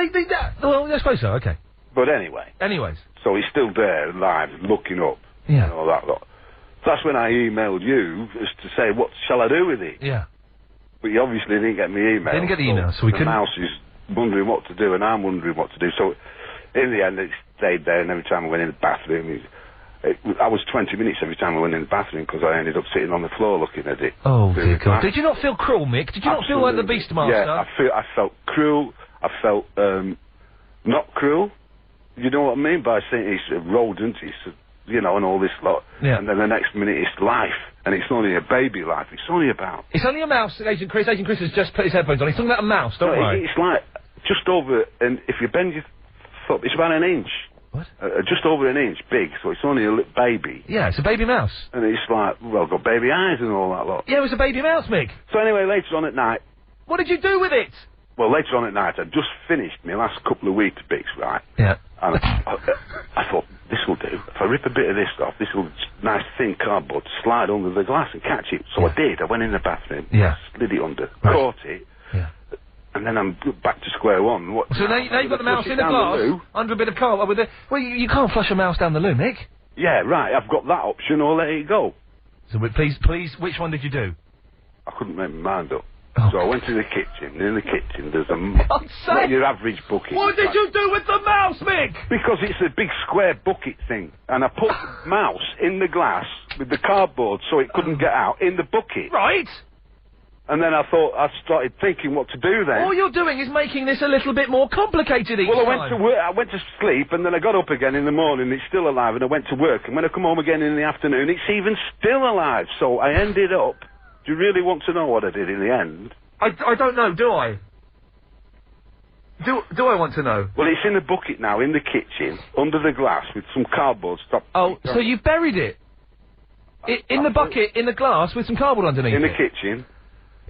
well, I suppose so, okay. But anyway. Anyways. So he's still there, alive, looking up. Yeah. And all that lot. That's when I emailed you as to say, what shall I do with it? Yeah. But you obviously didn't get me email. Didn't get the email, so we couldn't... The mouse is wondering what to do, and I'm wondering what to do. So, in the end, it stayed there, and every time I went in the bathroom, I was 20 minutes every time I went in the bathroom, because I ended up sitting on the floor looking at it. Oh, dear God. Did you not feel cruel, Mick? Did you not feel like the Beastmaster? Yeah, I felt cruel. I felt, not cruel. You know what I mean by saying it's a rodent, it's, and all this lot. Yeah. And then the next minute it's life. And it's only a baby life. It's only about... It's only a mouse, Agent Chris. Agent Chris has just put his headphones on. He's talking about a mouse, don't worry. It's like just over... And if you bend your foot, it's about an inch. What? Just over an inch big, so it's only a little baby. Yeah, it's a baby mouse. And it's like, got baby eyes and all that lot. Yeah, it was a baby mouse, Mick. So anyway, later on at night... What did you do with it? Well, later on at night, I'd just finished my last couple of Weetabix, right? Yeah. And I thought, this will do. If I rip a bit of this off, this will nice thin cardboard slide under the glass and catch it. So I did. I went in the bathroom, slid it under, caught it, and then I'm back to square one. So now you've got the mouse in the glass, under a bit of cardboard. Well, you can't flush a mouse down the loo, Mick. Yeah, right. I've got that option, or let it go. So please, which one did you do? I couldn't make my mind up. Oh. So I went to the kitchen. In the kitchen, there's God's sake! not your average bucket. What did you do with the mouse, Mick? Because it's a big square bucket thing, and I put the mouse in the glass with the cardboard so it couldn't get out in the bucket. Right. And then I started thinking what to do then. All you're doing is making this a little bit more complicated each time. Well, I went to sleep, and then I got up again in the morning, it's still alive, and I went to work, and when I come home again in the afternoon, it's even still alive. So I ended up... Do you really want to know what I did in the end? I don't know, do I? Do I want to know? Well, it's in a bucket now, in the kitchen, under the glass, with some cardboard stop. Oh, so you've buried it? In the bucket, in the glass, with some cardboard underneath In it? the kitchen.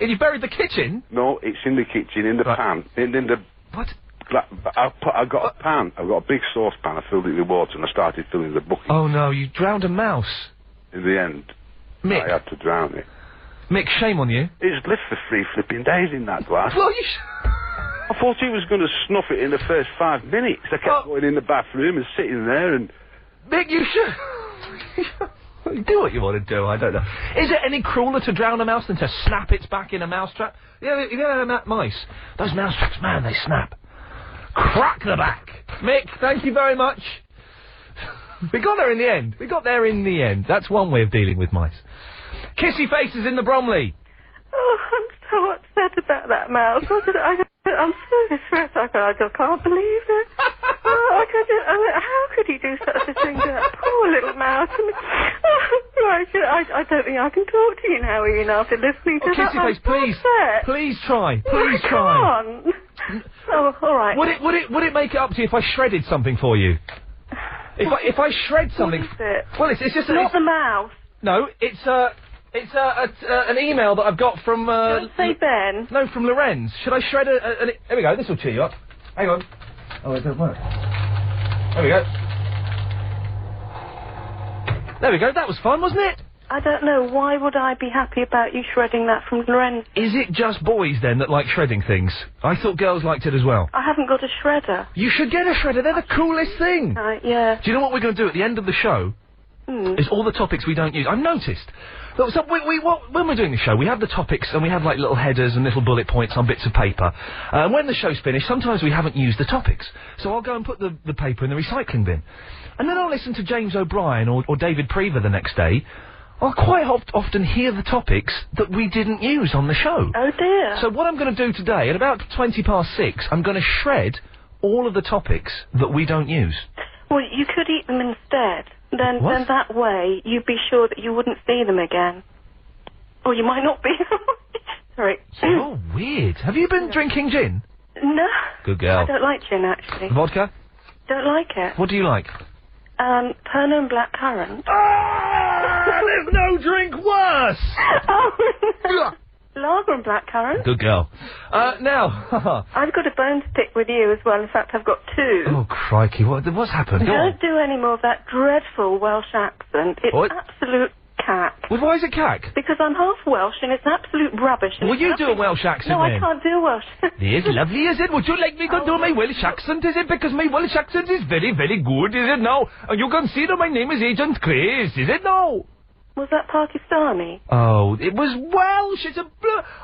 And you buried the kitchen? No, it's in the kitchen, in the pan. In the... What? I got a pan. I got a big saucepan. I filled it with water, and I started filling the bucket. Oh, no, you drowned a mouse. In the end, Mick. I had to drown it. Mick, shame on you. It's lived for 3 flipping days in that glass. Well, I thought he was going to snuff it in the first 5 minutes. I kept going in the bathroom and sitting there and... Mick, you should... Do what you want to do, I don't know. Is it any crueler to drown a mouse than to snap its back in a mousetrap? Yeah, mice. Those mousetraps, man, they snap. Crack the back. Mick, thank you very much. We got there in the end. That's one way of dealing with mice. Kissy faces in the Bromley. Oh, I'm so upset about that mouse. I'm so distressed. I can't believe it. How could he do such a thing to that poor little mouse? I don't think I can talk to you now, Ian, after listening to that. Kissy face, please try. Please try. Can't. Oh, all right. Would it make it up to you if I shredded something for you? If I shred something... What is it? Well, it's just... Not the mouse. No, it's an email that I've got from... Don't say Ben. No, from Lorenz. Should I shred There we go, this will cheer you up. Hang on. Oh, it doesn't work. There we go. There we go, that was fun, wasn't it? I don't know, why would I be happy about you shredding that from Lorenz? Is it just boys, then, that like shredding things? I thought girls liked it as well. I haven't got a shredder. You should get a shredder, they're the coolest thing! Yeah. Do you know what we're going to do at the end of the show? Is all the topics we don't use. I've noticed. So when we're doing the show, we have the topics and we have like little headers and little bullet points on bits of paper. And when the show's finished, sometimes we haven't used the topics. So I'll go and put the paper in the recycling bin. And then I'll listen to James O'Brien or David Prever the next day. I'll quite often hear the topics that we didn't use on the show. Oh dear. So what I'm going to do today, at about 6:20, I'm going to shred all of the topics that we don't use. Well, you could eat them instead. Then that way, you'd be sure that you wouldn't see them again. Or you might not be. Sorry. Oh, weird. Have you been drinking gin? No. Good girl. I don't like gin, actually. Vodka? Don't like it. What do you like? Pernod and blackcurrant. Ah, there's no drink worse! Oh, no. Lager and blackcurrant. Good girl. Now... I've got a bone to pick with you as well. In fact, I've got two. Oh, crikey. What's happened? Go on. Don't do any more of that dreadful Welsh accent. It's absolute cack. Well, why is it cack? Because I'm half Welsh and it's absolute rubbish. Well, you do a Welsh accent, No, then. I can't do Welsh. Yes, lovely, is it? Would you like me to do my Welsh accent, is it? Because my Welsh accent is very, very good, is it now? And you consider my name is Agent Chris, is it now? Was that Pakistani? Oh, it was Welsh.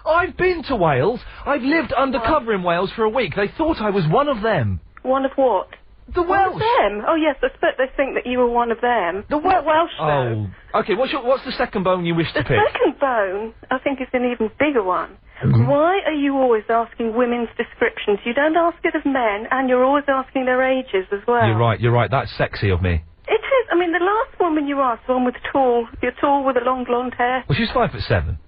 I've been to Wales. I've lived undercover in Wales for a week. They thought I was one of them. One of what? The Welsh. One of them? Oh, yes, I suppose they think that you were one of them. The Welsh, though. Oh, okay, what's the second bone you wish to pick? The second bone, I think, is an even bigger one. Why are you always asking women's descriptions? You don't ask it of men, and you're always asking their ages as well. You're right, that's sexy of me. It is. I mean, the last woman you asked, the one with you're tall with the long blonde hair. Well, she's 5'7".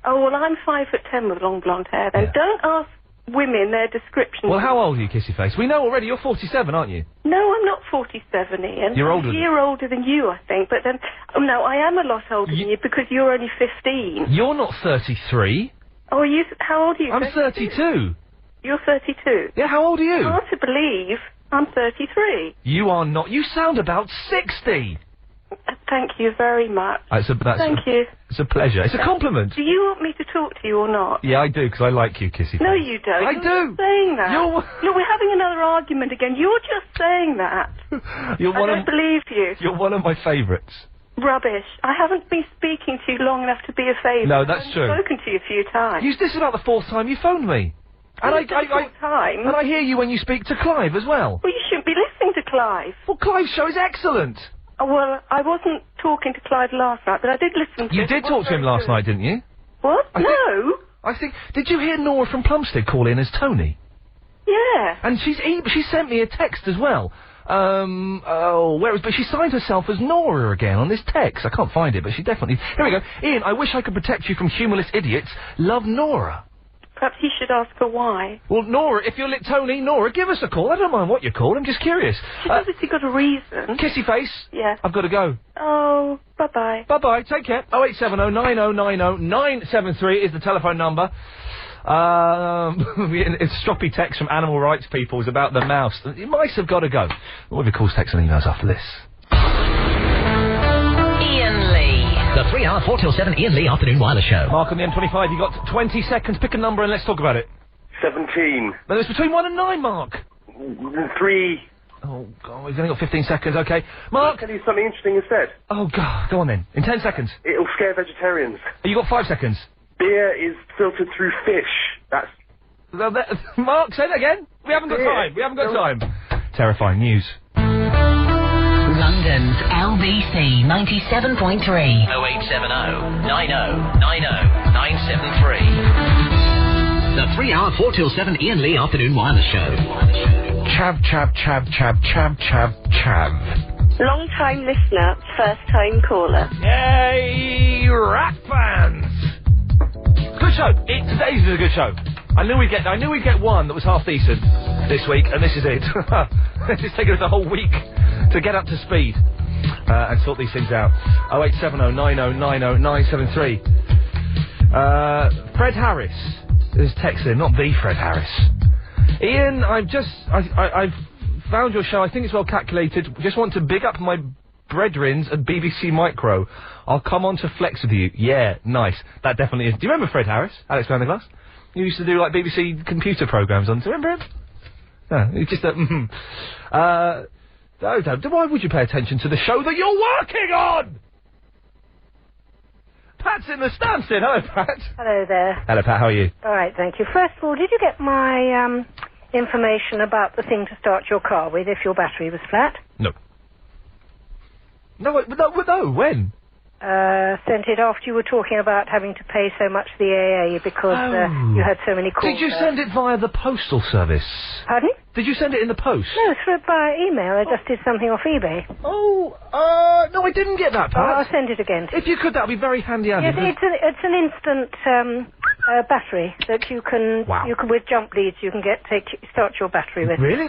Oh, well, I'm 5'10" with long blonde hair, then. Yeah. Don't ask women their descriptions. Well, how old are you, Kissy Face? We know already, you're 47, aren't you? No, I'm not 47, Ian. You're older. I'm a year older than you, I think, but then... Oh, no, I am a lot older than you because you're only 15. You're not 33. Oh, how old are you? I'm 32. You're 32? Yeah, how old are you? Hard to believe. I'm 33. You are not. You sound about 60. Thank you very much. Thank you. It's a pleasure. It's a compliment. Do you want me to talk to you or not? Yeah, I do, because I like you, Kissy. No, you don't. I You're do. Just saying that. No, we're having another argument again. You're just saying that. I don't believe you. You're one of my favourites. rubbish. I haven't been speaking to you long enough to be a favour. No, that's true. I've spoken to you a few times. This is about the 4th time you phoned me. And I hear you when you speak to Clive as well. Well, you shouldn't be listening to Clive. Well, Clive's show is excellent. Oh, well, I wasn't talking to Clive last night, but I did listen to him. You did talk to him last night, didn't you? What? No. I think... Did you hear Nora from Plumstead call in as Tony? Yeah. And she sent me a text as well. But she signed herself as Nora again on this text. I can't find it, but she definitely... Here we go. Ian, I wish I could protect you from humorless idiots. Love, Nora. Perhaps you should ask her why. Well, Nora, if you're Tony, Nora, give us a call. I don't mind what you're called. I'm just curious. She's obviously got a reason. Kissy face. Yeah. I've got to go. Oh, bye-bye. Bye-bye. Take care. 0870 9090 973 is the telephone number. It's stroppy text from animal rights people is about the mouse. Mice have got to go. What have your calls, texts and emails after this? Iain Lee. The 3 hour 4 till 7 Iain Lee Afternoon Wireless Show. Mark on the M25, you got 20 seconds. Pick a number and let's talk about it. 17. No, it's between 1 and 9, Mark. 3. Oh, God, we've only got 15 seconds, okay. Mark! I'll tell you something interesting instead. Oh, God, go on then. In 10 seconds. It'll scare vegetarians. You got 5 seconds. Beer is filtered through fish. That's... Mark, say that again. We haven't got time. We haven't got time. Terrifying news. London's LBC 97.3. 0870 90 90 973. The 3 hour 4 till 7 Iain Lee Afternoon Wireless Show. Chav, chav, chav, chav, chav, chav, chav. Long time listener, first time caller. Yay, rock fans! Good show. Today's is a good show. I knew we'd get one that was half decent this week, and this is it. It's taken us a whole week to get up to speed and sort these things out. 0870 90 90 973. Fred Harris is texting, not the Fred Harris. Ian, I've found your show. I think it's well calculated. Just want to big up my brethrens at BBC Micro. I'll come on to flex with you. Yeah, nice. That definitely is. Do you remember Fred Harris? Alex Behind the Glass? You used to do, like, BBC computer programmes on... Do you remember him? No, it's just a... why would you pay attention to the show that you're working on? Pat's in the stands in. Hello, Pat. Hello there. Hello, Pat. How are you? All right, thank you. First of all, did you get my information about the thing to start your car with if your battery was flat? No. No, when? Sent it after you were talking about having to pay so much the AA because you had so many calls. Did you send it via the postal service? Pardon? Did you send it in the post? No, by email. I just did something off eBay. No, I didn't get that, Pat. I'll send it again. If you could, that would be very handy. Yes, it's an instant battery that you can with jump leads you can start your battery with. Really?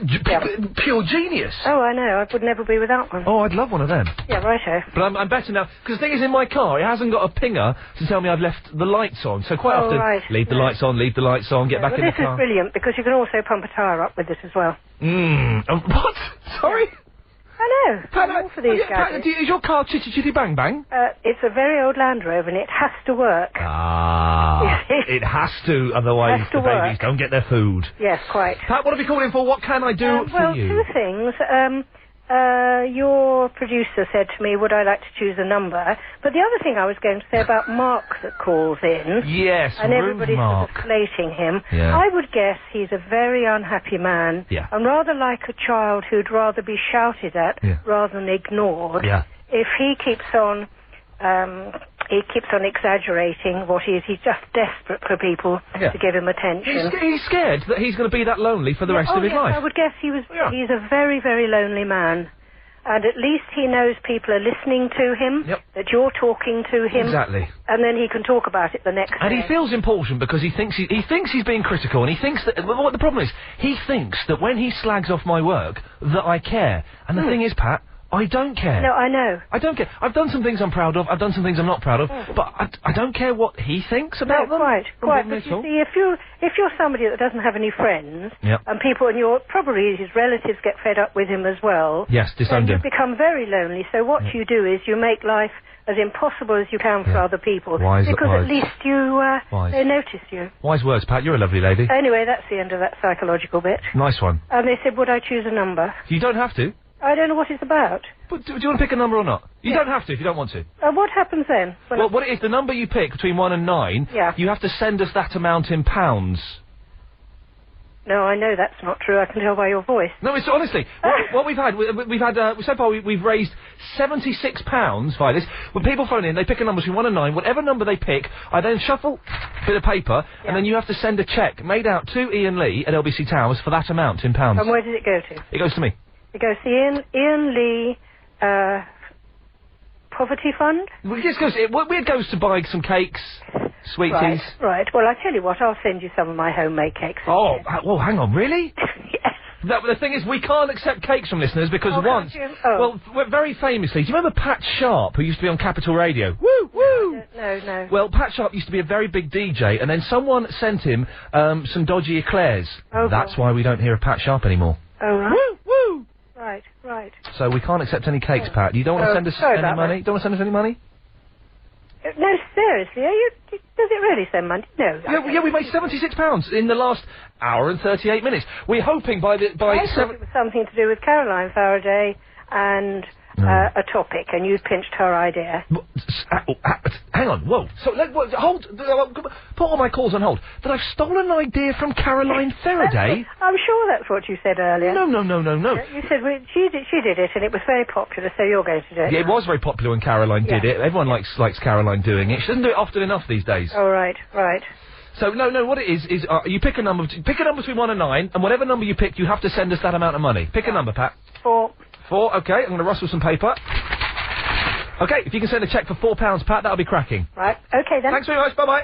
Pure genius. Oh, I know. I would never be without one. Oh, I'd love one of them. Yeah, righto. But I'm better now because the thing is, in my car, it hasn't got a pinger to tell me I've left the lights on. So quite often, leave the lights on, get back in the car. This is brilliant because you can also pump a tyre up with this as well. What? Sorry? I know. I'm all for these guys. Is your car chitty chitty bang bang? It's a very old Land Rover and it has to work. It has to, otherwise the babies don't get their food. Yes, quite. Pat, what have you called in for? What can I do for you? Well, two things. Your producer said to me, would I like to choose a number? But the other thing I was going to say about Mark that calls in... Yes, and everybody's Mark. sort of slating him. Yeah. I would guess he's a very unhappy man. Yeah. And rather like a child who'd rather be shouted at rather than ignored. Yeah. If he keeps on... exaggerating what he is. He's just desperate for people to give him attention. He's scared that he's going to be that lonely for the rest of his life. I would guess he's a very, very lonely man. And at least he knows people are listening to him, that you're talking to him. Exactly. And then he can talk about it the next day. And he feels important because he thinks he's being critical, and he thinks that... What the problem is, he thinks that when he slags off my work, that I care. And the thing is, Pat... I don't care. No, I know. I don't care. I've done some things I'm proud of. I've done some things I'm not proud of. But I don't care what he thinks about them. Quite. But you see, if you're somebody that doesn't have any friends, and probably his relatives get fed up with him as well. Yes, disowned him. You become very lonely. So what you do is you make life as impossible as you can for other people. Because at least they notice you. Wise words, Pat. You're a lovely lady. Anyway, that's the end of that psychological bit. Nice one. And they said, would I choose a number? You don't have to. I don't know what it's about. But do you want to pick a number or not? You don't have to if you don't want to. What happens then? Well, what it is, the number you pick between 1 and 9, you have to send us that amount in pounds. No, I know that's not true. I can tell by your voice. No, it's honestly what we've had. So far we've raised £76 via this. When people phone in, they pick a number between 1 and 9. Whatever number they pick, I then shuffle a bit of paper, and then you have to send a cheque made out to Iain Lee at LBC Towers for that amount in pounds. And where does it go to? It goes to me. It goes to Iain Lee Poverty Fund. It goes to buy some cakes, sweeties. Right. Well, I tell you what. I'll send you some of my homemade cakes. Oh, hang on, really? Yes. The thing is, we can't accept cakes from listeners because once... Well, very famously, do you remember Pat Sharp, who used to be on Capital Radio? Woo, woo! No. Well, Pat Sharp used to be a very big DJ, and then someone sent him some dodgy eclairs. That's why we don't hear of Pat Sharp anymore. Oh, right. Woo, woo! Right. So we can't accept any cakes, Pat. You don't want to send us any money? Don't want to send us any money? No, seriously, does it really send money? No. Yeah, we made £76 in the last hour and 38 minutes. We're hoping by I thought it was something to do with Caroline Faraday and a topic, and you pinched her idea. Hang on, whoa. So, hold, put all my calls on hold. That I've stolen an idea from Caroline Faraday? I'm sure that's what you said earlier. No. You said she did it, and it was very popular, so you're going to do it. Yeah, it was very popular when Caroline did it. Everyone likes Caroline doing it. She doesn't do it often enough these days. Oh, right. So, no, what it is you pick a number between 1 and 9, and whatever number you pick, you have to send us that amount of money. Pick a number, Pat. 4. 4, okay, I'm going to rustle some paper. Okay, if you can send a cheque for £4, Pat, that'll be cracking. Right, okay then. Thanks very much, bye-bye.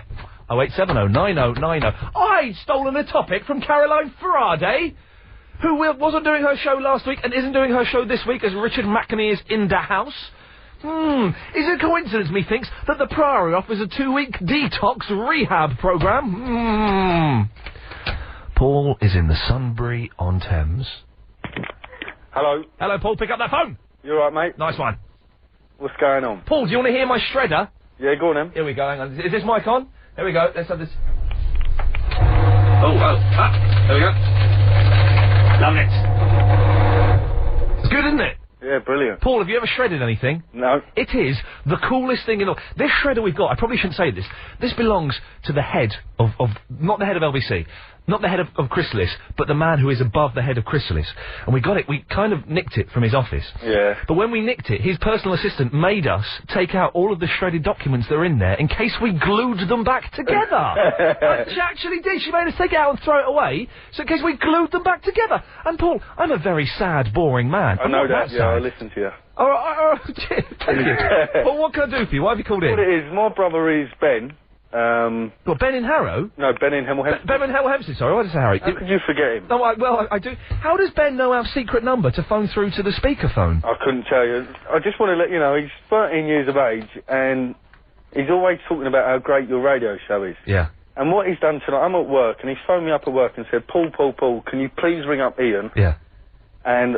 0870 9090. I'd stolen a topic from Caroline Faraday, who wasn't doing her show last week and isn't doing her show this week as Richard McNamee is in the house. Is it a coincidence, methinks, that the Priory offers a 2-week detox rehab programme? Paul is in the Sunbury-on-Thames. Hello. Hello, Paul. Pick up that phone. You all right, mate? Nice one. What's going on? Paul, do you want to hear my shredder? Yeah, go on then. Here we go. Hang on. Is this mic on? There we go. Let's have this. There we go. Love it. It's good, isn't it? Yeah, brilliant. Paul, have you ever shredded anything? No. It is the coolest thing in the world. This shredder we've got, I probably shouldn't say this. This belongs to the head of not the head of LBC, not the head of Chrysalis, but the man who is above the head of Chrysalis. And we kind of nicked it from his office. Yeah. But when we nicked it, his personal assistant made us take out all of the shredded documents that are in there in case we glued them back together. She actually did. She made us take it out and throw it away, so in case we glued them back together. And Paul, I'm a very sad, boring man. I know that, yeah, I listen to you. All right, thank you. Well, what can I do for you? Why have you called in? What it is, my brother is Ben. What, Ben in Harrow? No, Ben in Hemel Hempstead. Ben in Hemel Hempstead, sorry, why did I say Harry? How could you forget him? No, I do. How does Ben know our secret number to phone through to the speakerphone? I couldn't tell you. I just want to let you know, he's 13 years of age, and he's always talking about how great your radio show is. Yeah. And what he's done tonight, I'm at work, and he's phoned me up at work and said, Paul, can you please ring up Iain? Yeah. And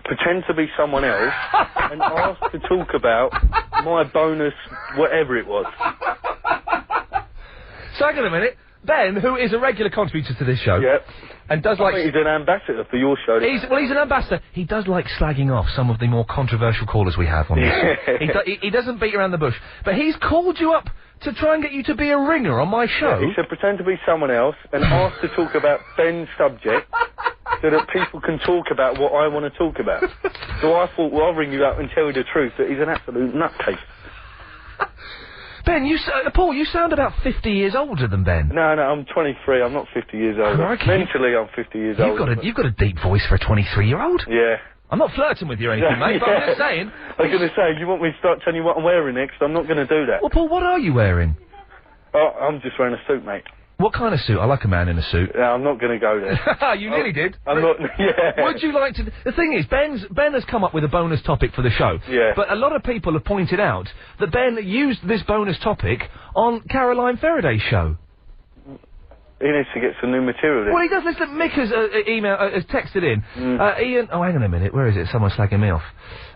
pretend to be someone else and ask to talk about my bonus, whatever it was. So hang on a minute. Ben, who is a regular contributor to this show, and does I think he's an ambassador for your show. He's an ambassador. He does like slagging off some of the more controversial callers we have on this. He doesn't beat around the bush. But he's called you up to try and get you to be a ringer on my show. Yeah, he said pretend to be someone else and ask to talk about Ben's subject so that people can talk about what I want to talk about. So I thought, well, I'll ring you up and tell you the truth that he's an absolute nutcase. Ben, Paul, you sound about 50 years older than Ben. No, I'm 23. I'm not 50 years old. Mentally, I'm 50 years old. You've got a deep voice for a 23-year-old. Yeah. I'm not flirting with you or anything, mate, but I'm just saying. I was going to say, do you want me to start telling you what I'm wearing next? I'm not going to do that. Well, Paul, what are you wearing? Oh, I'm just wearing a suit, mate. What kind of suit? I like a man in a suit. Yeah, I'm not going to go there. You nearly did. I'm not, yeah. Would you like to... The thing is, Ben has come up with a bonus topic for the show. Yeah. But a lot of people have pointed out that Ben used this bonus topic on Caroline Faraday's show. He needs to get some new material in. Well, he does. Listen, Mick has has texted in. Ian, oh, hang on a minute. Where is it? Someone's slagging me off.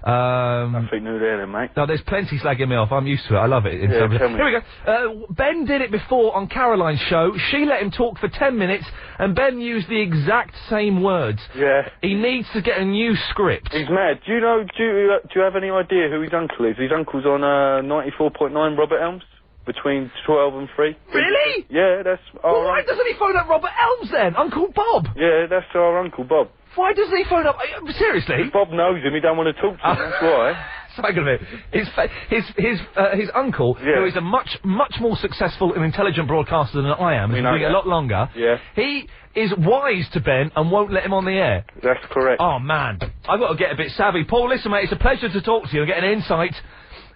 Nothing new there then, mate. No, there's plenty slagging me off. I'm used to it. I love it. Yeah, tell me. Here we go. Ben did it before on Caroline's show. She let him talk for 10 minutes, and Ben used the exact same words. Yeah. He needs to get a new script. He's mad. Do you have any idea who his uncle is? His uncle's on 94.9 Robert Elms between 12 and 3. Really? Yeah, that's our Well, why doesn't he phone up Robert Elms then? Uncle Bob? Yeah, that's our Uncle Bob. Why doesn't he phone up... seriously? Bob knows him, he don't want to talk to him, that's why. Hang on a minute. His uncle, who is a much more successful and intelligent broadcaster than I am, has been doing it a lot longer. Yeah. He is wise to Ben and won't let him on the air. That's correct. Oh, man. I've got to get a bit savvy. Paul, listen, mate, it's a pleasure to talk to you and get an insight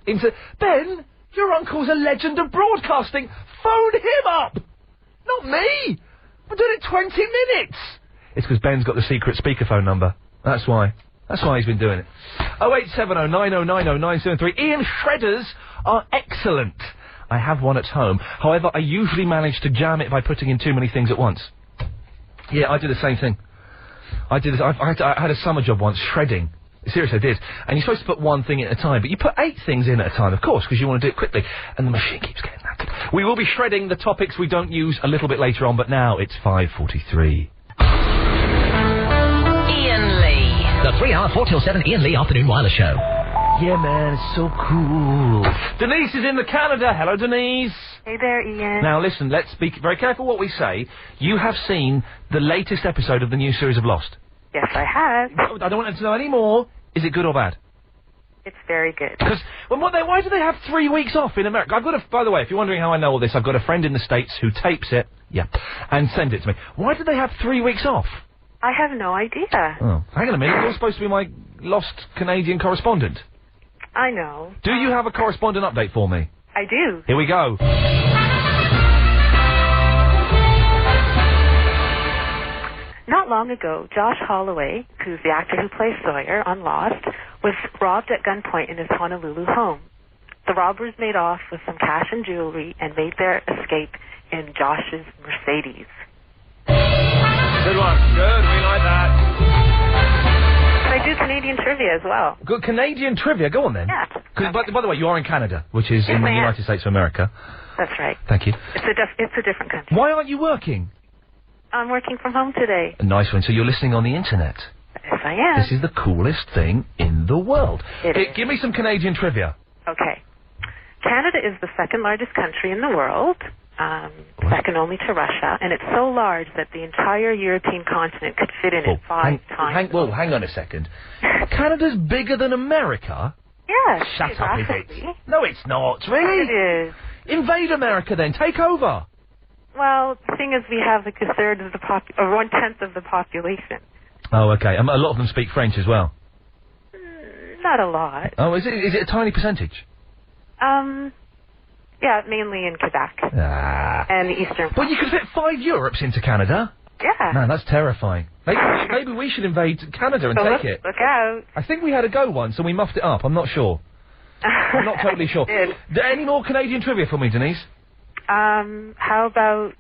into... Ben, your uncle's a legend of broadcasting. Phone him up! Not me! We're doing it 20 minutes! It's because Ben's got the secret speakerphone number. That's why. That's why he's been doing it. 0870 9090 973. Ian, shredders are excellent. I have one at home. However, I usually manage to jam it by putting in too many things at once. Yeah, I do the same thing. I did this. I had a summer job once, shredding. Seriously, I did. And you're supposed to put one thing at a time, but you put 8 things in at a time, of course, because you want to do it quickly. And the machine keeps getting knackered. We will be shredding the topics we don't use a little bit later on, but now it's 5:43. Iain Lee. The 3-hour 4 till 7 Iain Lee Afternoon Wireless Show. Yeah, man, it's so cool. Denise is in the Canada. Hello, Denise. Hey there, Ian. Now, listen, let's be very careful what we say. You have seen the latest episode of the new series of Lost. Yes, I have. I don't want to know any more. Is it good or bad? It's very good. Because, why do they have 3 weeks off in America? By the way, if you're wondering how I know all this, I've got a friend in the States who tapes it, and sends it to me. Why do they have 3 weeks off? I have no idea. Oh, hang on a minute. You're supposed to be my lost Canadian correspondent. I know. Do you have a correspondent update for me? I do. Here we go. Not long ago, Josh Holloway, who's the actor who plays Sawyer on Lost, was robbed at gunpoint in his Honolulu home. The robbers made off with some cash and jewelry and made their escape in Josh's Mercedes. Good one. Good. We like that. Can I do Canadian trivia as well? Good Canadian trivia. Go on then. Yeah. Because by the way, you are in Canada, which is in the United States of America. That's right. Thank you. It's a different country. Why aren't you working? I'm working from home today. A nice one. So you're listening on the internet. Yes, I am. This is the coolest thing in the world. Give me some Canadian trivia. Okay. Canada is the second largest country in the world, second only to Russia, and it's so large that the entire European continent could fit in it 5 times. Hang on a second. Canada's bigger than America? Yes. Shut up, is it? No, it's not. Really? It is. Invade America then. Take over. Well, the thing is, we have like a third of the or 1/10 of the population. Oh, okay. A lot of them speak French as well. Not a lot. Oh, is it a tiny percentage? Yeah, mainly in Quebec. And the Eastern. But you could fit 5 Europes into Canada. Yeah. Man, that's terrifying. Maybe we should invade Canada and take it. Look out. I think we had a go once and we muffed it up. I'm not sure. I'm not totally sure. Any more Canadian trivia for me, Denise? How about...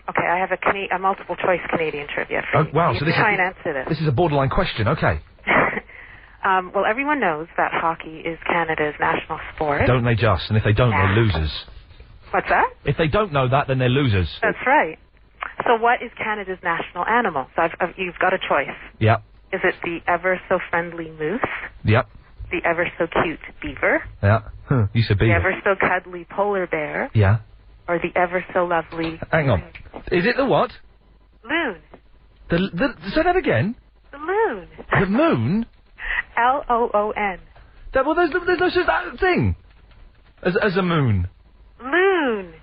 Okay, I have a multiple choice Canadian trivia for you. Wow, you so can try and answer this. This is a borderline question, okay. Well, everyone knows that hockey is Canada's national sport. Don't they just? And if they don't, they're losers. What's that? If they don't know that, then they're losers. That's right. So what is Canada's national animal? So you've got a choice. Yep. Is it the ever-so-friendly moose? Yep. The ever-so-cute beaver? Yeah. You said beaver. The ever-so-cuddly polar bear? Yeah. Or the ever-so-lovely... Hang on. Is it the what? Loon. Say that again. The loon. The moon? L-O-O-N. Well, there's no such thing as a moon. Loon.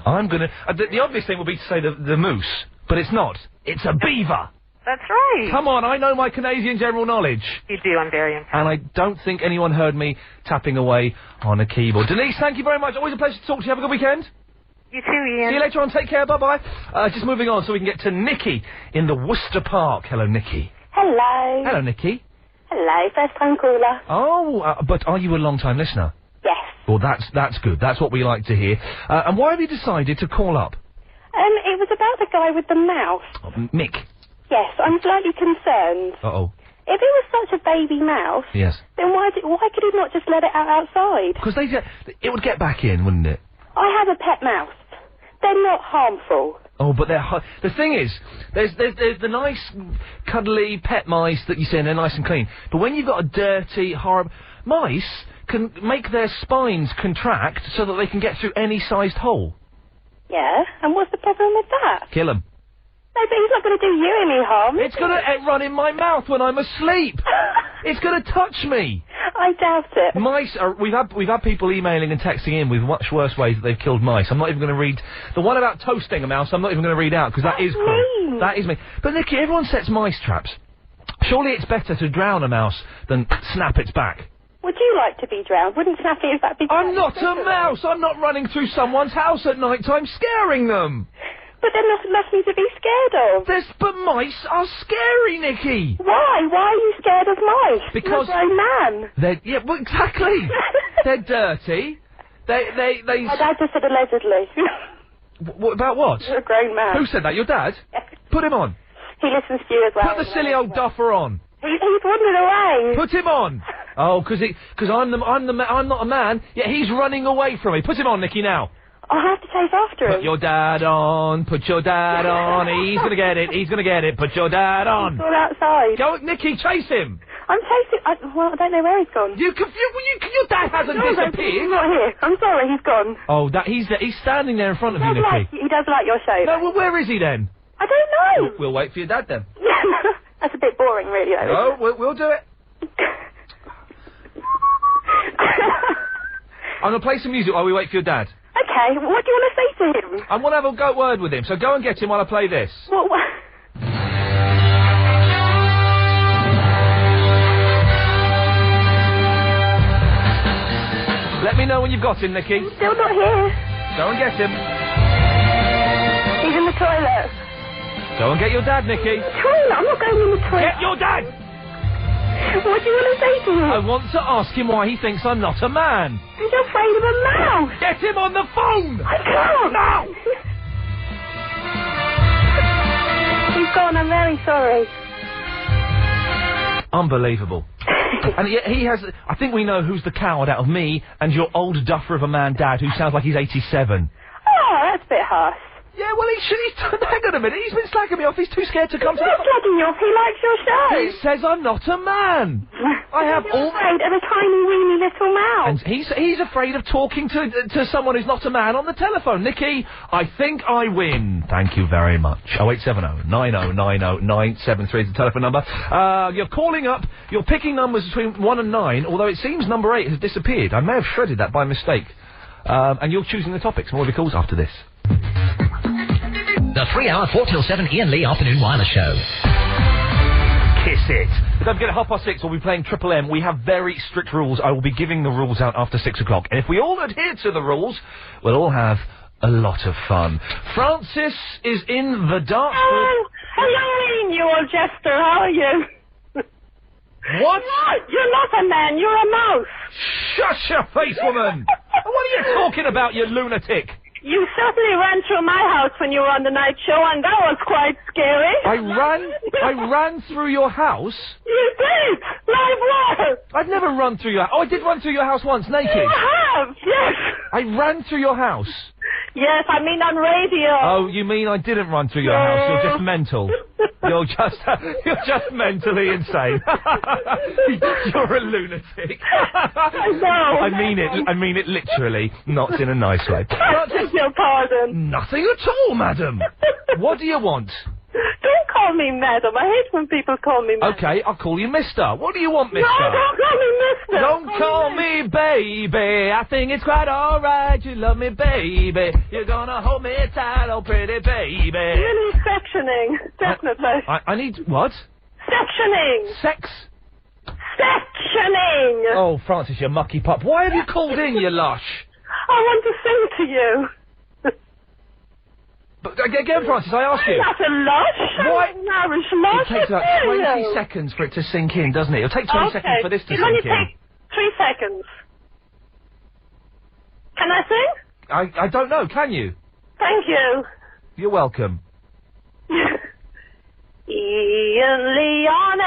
I'm gonna... the obvious thing would be to say the moose, but it's not. It's a beaver. That's right. Come on, I know my Canadian general knowledge. You do, I'm very impressed. And I don't think anyone heard me tapping away on a keyboard. Denise, thank you very much. Always a pleasure to talk to you. Have a good weekend. You too, Ian. See you later on. Take care. Bye-bye. Just moving on so we can get to Nikki in the Worcester Park. Hello, Nikki. Hello. Hello, Nikki. Hello, first-time caller. Oh, but are you a long-time listener? Yes. Well, that's good. That's what we like to hear. And why have you decided to call up? It was about the guy with the mouse. Oh, Mick. Yes, I'm slightly concerned. Uh-oh. If it was such a baby mouse, Yes. then why could he not just let it out outside? Because it would get back in, wouldn't it? I have a pet mouse. They're not harmful. Oh, but the thing is, there's the nice, cuddly pet mice that you see, and they're nice and clean. But when you've got a dirty, horrible... Mice can make their spines contract so that they can get through any sized hole. Yeah, and what's the problem with that? Kill them. No, but he's not going to do you any harm. It's going to run in my mouth when I'm asleep. It's going to touch me. I doubt it. Mice are... We've had people emailing and texting in with much worse ways that they've killed mice. I'm not even going to read... The one about toasting a mouse, I'm not even going to read out, because that is cruel. That is me. But, Nicky, everyone sets mice traps. Surely it's better to drown a mouse than snap its back. Would you like to be drowned? Wouldn't snapping his back be... I'm not a mouse! I'm not running through someone's house at night time scaring them! But they're not nothing to be scared of. But mice are scary, Nicky! Why? Why are you scared of mice? Because... You're a grown man. Yeah, well, exactly! They're dirty. They... My dad just said allegedly. What about what? You're a grown man. Who said that? Your dad? Yes. Put him on. He listens to you as well. Put the silly old duffer on. He's wandering away. Put him on. Oh, because I'm not a man, yet he's running away from me. Put him on, Nicky, now. I'll have to chase after him. Put your dad on. Put your dad on. He's going to get it. He's going to get it. Put your dad on. He's all outside. Go, Nicky, chase him. I'm chasing... I don't know where he's gone. Your dad hasn't disappeared. He's not here. I'm sorry, he's gone. Oh, he's standing there in front of you, Nicky. He does like your show. No, well, where is he then? I don't know. We'll wait for your dad then. That's a bit boring, really, though. No, we'll do it. I'm going to play some music while we wait for your dad. Okay, what do you want to say to him? I want to have a word with him, so go and get him while I play this. What? Let me know when you've got him, Nicky. He's still not here. Go and get him. He's in the toilet. Go and get your dad, Nicky. Toilet? I'm not going in the toilet. Get your dad! What do you want to say to him? I want to ask him why he thinks I'm not a man. He's afraid of a mouse. Get him on the phone! I can't. Now! He's gone. I'm very sorry. Unbelievable. And yet he has... I think we know who's the coward out of me and your old duffer of a man dad who sounds like he's 87. Oh, that's a bit harsh. Yeah, well, hang on a minute, he's been slacking me off, he's too scared to come to... He's not slagging you off, he likes your show. He says I'm not a man. I have all... afraid of a tiny, weeny little mouse. And he's afraid of talking to someone who's not a man on the telephone. Nicky, I think I win. Thank you very much. 0870 90 90 973 is the telephone number. You're calling up, you're picking numbers between 1 and 9, although it seems number 8 has disappeared. I may have shredded that by mistake. And you're choosing the topics. More of your calls after this. The 3-hour 4 till 7 Iain Lee Afternoon Wireless Show. Kiss it. Don't forget at 6:30 we'll be playing Triple M. We have very strict rules. I will be giving the rules out after 6 o'clock. And if we all adhere to the rules, we'll all have a lot of fun. Francis is in the dark. Hello, you old jester. How are you? What? You're not a man. You're a mouse. Shut your face, woman. What are you talking about, you lunatic? You certainly ran through my house when you were on the night show, and that was quite scary. I ran through your house? You did! Live wire! I've never run through your house. Oh, I did run through your house once, naked. You have, yes. I ran through your house. Yes, I mean on radio. Oh, you mean I didn't run through your house? You're just mental. You're just mentally insane. You're a lunatic. I know. I mean it literally, not in a nice way. I beg your pardon. Nothing at all, madam. What do you want? Don't call me madam. I hate when people call me madam. Okay, I'll call you mister. What do you want, mister? No, don't call me mister. Don't call me baby. I think it's quite alright. You love me, baby. You're gonna hold me tight, oh pretty baby. You need sectioning, definitely. I need what? Sectioning. Sex? Sectioning. Oh, Francis, you mucky pup. Why have you called in, you lush? I want to sing to you. But again, Francis, I ask you. That's a lush. Why? Marriage lush. It takes about 20 seconds for it to sink in, doesn't it? It'll take 20 seconds for this to It'll only sink in. take 3 seconds. Can I sing? I don't know, can you? Thank you. You're welcome. Ian Lee on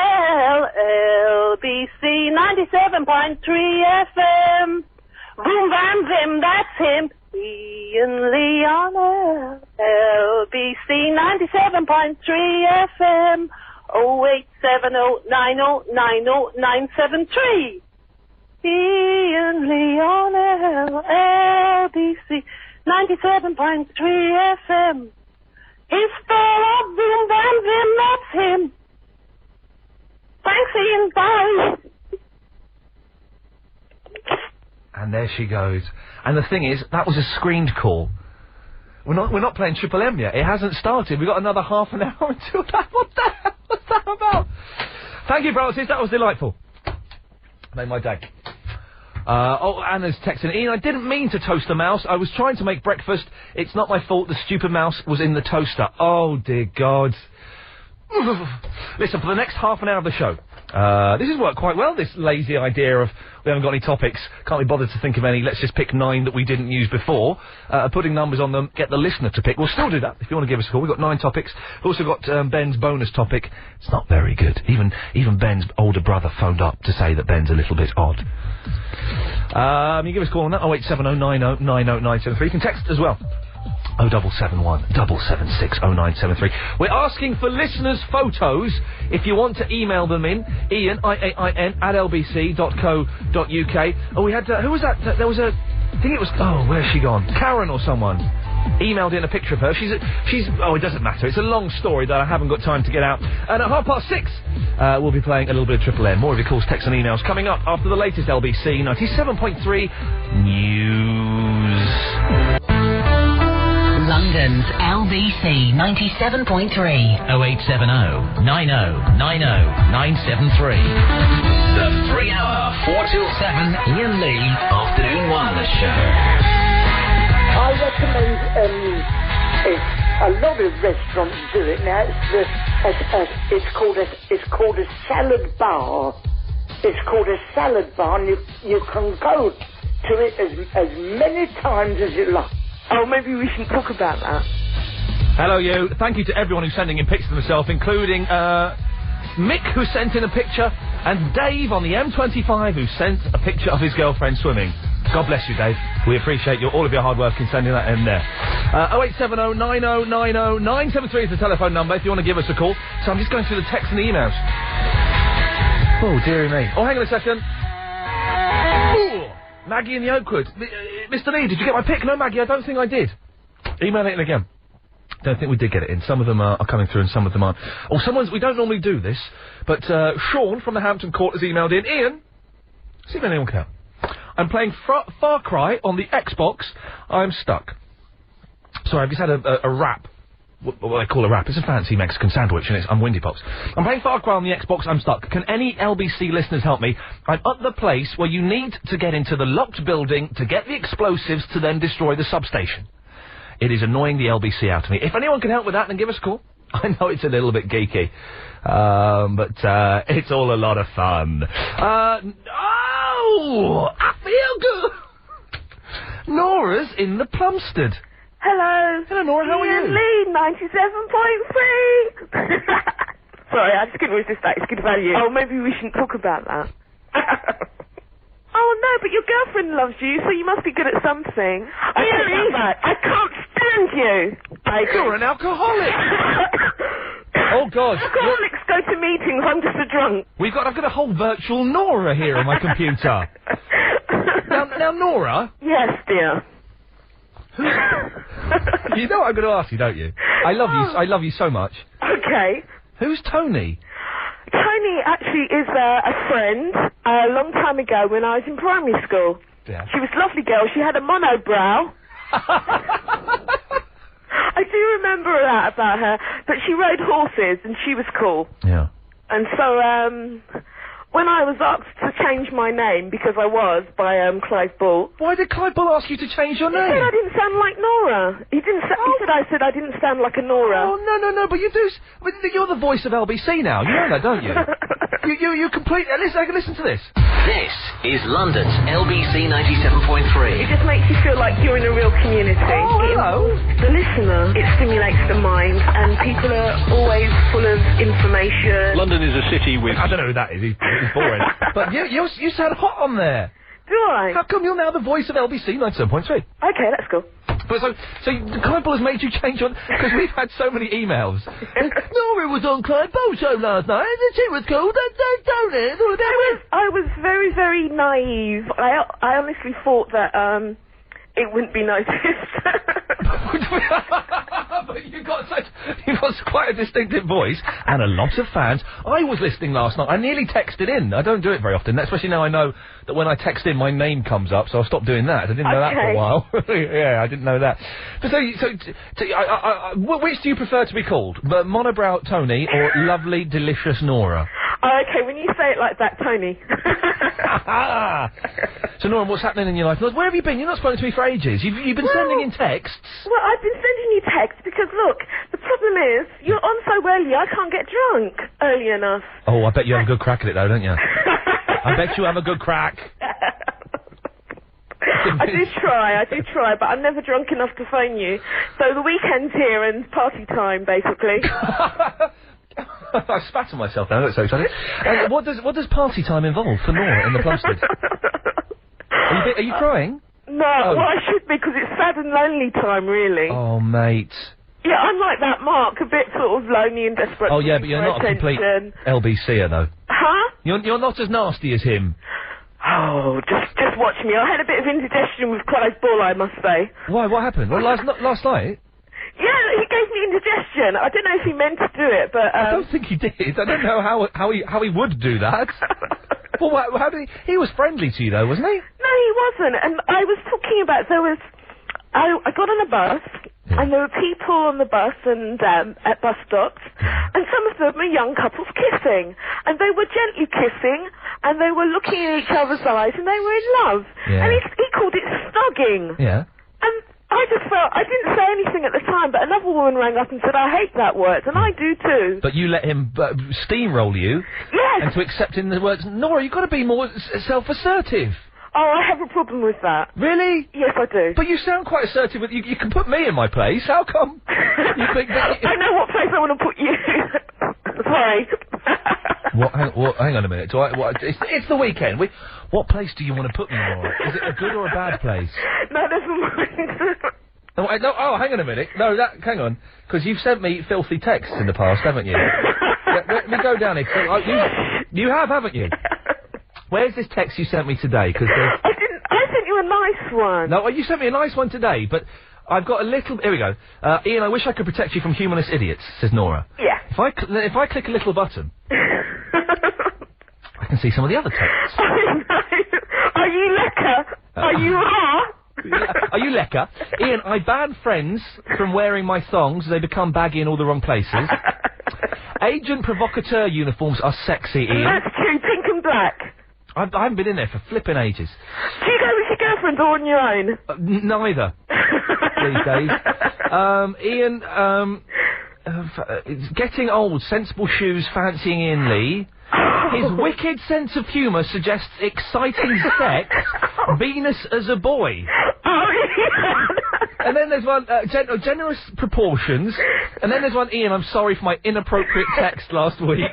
LBC 97.3 FM. Boom, bam, zim, that's him. Ian Lee on LBC 97.3 FM. 08709090973. Ian Lee on LBC 97.3 FM. He's full of boom, bam, zim, that's him. Thanks, Ian, bye. And there she goes. And the thing is, that was a screened call. We're not playing Triple M yet. It hasn't started. We've got another half an hour until that. What the hell was that about? Thank you, Francis. That was delightful. Made my day. Anna's texting. Ian, I didn't mean to toast the mouse. I was trying to make breakfast. It's not my fault. The stupid mouse was in the toaster. Oh, dear God. Listen, for the next half an hour of the show, this has worked quite well, this lazy idea of we haven't got any topics, can't be bothered to think of any, let's just pick 9 that we didn't use before, putting numbers on them, get the listener to pick. We'll still do that if you want to give us a call. We've got 9 topics. We've also got Ben's bonus topic. It's not very good. Even Ben's older brother phoned up to say that Ben's a little bit odd. You give us a call on that, 08709090973. You can text as well. 0771 776 0973. We're asking for listeners' photos. If you want to email them in, Iain, IAIN, @lbc.co.uk. Oh, we had, who was that? There was a, I think it was, oh, where's she gone? Karen or someone emailed in a picture of her. She's, oh, it doesn't matter. It's a long story that I haven't got time to get out. And at 6:30, we'll be playing a little bit of Triple M. More of your calls, texts and emails coming up after the latest LBC 97.3 news. London's LBC 97.3 0870 90 90 973. The 3-hour 4 till 7 Iain Lee Afternoon Wireless Show. I recommend a lot of restaurants do it now. It's called a salad bar. It's called a salad bar, and you can go to it as many times as you like. Oh, maybe we should talk about that. Hello, you. Thank you to everyone who's sending in pictures of themselves, including Mick, who sent in a picture, and Dave on the M25, who sent a picture of his girlfriend swimming. God bless you, Dave. We appreciate all of your hard work in sending that in there. 0870 90 90 973 is the telephone number if you want to give us a call. So I'm just going through the texts and the emails. Oh, dearie me. Oh, hang on a second. Ooh. Maggie in the Oakwood. Mr. Lee, did you get my pic? No, Maggie, I don't think I did. Email it in again. Don't think we did get it in. Some of them are coming through and some of them aren't. Oh, we don't normally do this, but Sean from the Hampton Court has emailed in. Ian, see if anyone can. I'm playing Far Cry on the Xbox. I'm stuck. Sorry, I've just had a wrap. What I call a wrap. It's a fancy Mexican sandwich, and I'm Windy Pops. I'm playing Far Cry on the Xbox. I'm stuck. Can any LBC listeners help me? I'm at the place where you need to get into the locked building to get the explosives to then destroy the substation. It is annoying the LBC out of me. If anyone can help with that, then give us a call. I know it's a little bit geeky, but it's all a lot of fun. Oh, I feel good. Nora's in the Plumstead. Hello. Hello, Nora, how are you? Iain Lee, 97.3. Sorry, I just couldn't resist that. It's good value. Oh, maybe we shouldn't talk about that. Oh, no, but your girlfriend loves you, so you must be good at something. I can't stand you. You're an alcoholic. Oh, God. Alcoholics go to meetings. I'm just a drunk. I've got a whole virtual Nora here on my computer. Now, Nora? Yes, dear. You know what I'm going to ask you, don't you? I love you so much. Okay. Who's Tony? Tony actually is a friend a long time ago when I was in primary school. Yeah. She was a lovely girl. She had a monobrow. I do remember that about her. But she rode horses and she was cool. Yeah. And so, when I was asked to change my name, because I was, by Clive Ball... Why did Clive Ball ask you to change your name? He said I didn't sound like Nora. He said I said I didn't sound like a Nora. Oh, no, but you do... You're the voice of LBC now. You know that, don't you? you completely... Listen to this. This is London's LBC 97.3. It just makes you feel like you're in a real community. Oh, hello. The listener, it stimulates the mind, and people are always full of information. London is a city with... I don't know who that is. He's boring. But you sound hot on there. Do I? How come you're now the voice of LBC 97.3? Okay, that's cool. But so Clive Ball has made you change on... Because we've had so many emails. Nora was on Clive Ball show last night, and she was called Don't It. I was very, very naive. I honestly thought that it wouldn't be noticed. But you've got quite a distinctive voice and a lot of fans. I was listening last night. I nearly texted in. I don't do it very often, especially now I know that when I text in, my name comes up, so I'll stop doing that. I didn't know that for a while. Yeah, I didn't know that. But which do you prefer to be called? Monobrow Tony or Lovely, Delicious Nora? Okay, when you say it like that, Tony. So, Nora, what's happening in your life? Where have you been? You've not spoken to me for ages. You've been sending in texts. Well, I've been sending you texts because, look, the problem is, you're on so early, I can't get drunk early enough. Oh, I bet you have a good crack at it, though, don't you? I bet you have a good crack. I do try, but I'm never drunk enough to phone you. So the weekend's here and party time, basically. I spat on myself now, that's so exciting. What does party time involve for Nora in the Plumstead? Are you crying? No, well, I should be, because it's sad and lonely time, really. Oh, mate. Yeah, I'm like that, Mark, a bit sort of lonely and desperate. Oh, yeah, but you're not a complete LBCer, though. Huh? You're not as nasty as him. Oh, just watch me. I had a bit of indigestion with Clive Ball, I must say. Why? What happened? Well, last night? Yeah, he gave me indigestion. I don't know if he meant to do it, but... I don't think he did. I don't know how he would do that. Well, how did he was friendly to you, though, wasn't he? No, he wasn't. And I was talking about... I got on a bus, and there were people on the bus and at bus stops, and some of them were young couples kissing. And they were gently kissing, and they were looking in each other's eyes, and they were in love. Yeah. And he called it snogging. Yeah. And I just felt... I didn't say anything at the time, but another woman rang up and said, I hate that word, and I do too. But you let him steamroll you? Yes! And to accept in the words, Nora, you've got to be more self-assertive. Oh, I have a problem with that. Really? Yes, I do. But you sound quite assertive. You can put me in my place. How come? You think that I know what place I want to put you. Sorry. Hang on a minute. It's the weekend. What place do you want to put me in? Is it a good or a bad place? No, never mind. Oh, hang on a minute. No, hang on. Because you've sent me filthy texts in the past, haven't you? Let me go down here. You have, haven't you? Where's this text you sent me today? Because I sent you a nice one. No, you sent me a nice one today, but I've got a little... Here we go. Iain, I wish I could protect you from humanist idiots, says Nora. Yeah. If I click a little button, I can see some of the other texts. Are you lekker? Are you Are you lekker? Iain, I ban friends from wearing my thongs. They become baggy in all the wrong places. Agent provocateur uniforms are sexy, Iain. That's true, pink and black. I haven't been in there for flipping ages. Do you go with your girlfriend or on your own? Neither. These days. Iain, it's getting old. Sensible shoes, fancying Iain Lee. His wicked sense of humour suggests exciting sex. Venus as a boy. And then there's one, generous proportions. And then there's one, Iain, I'm sorry for my inappropriate text last week.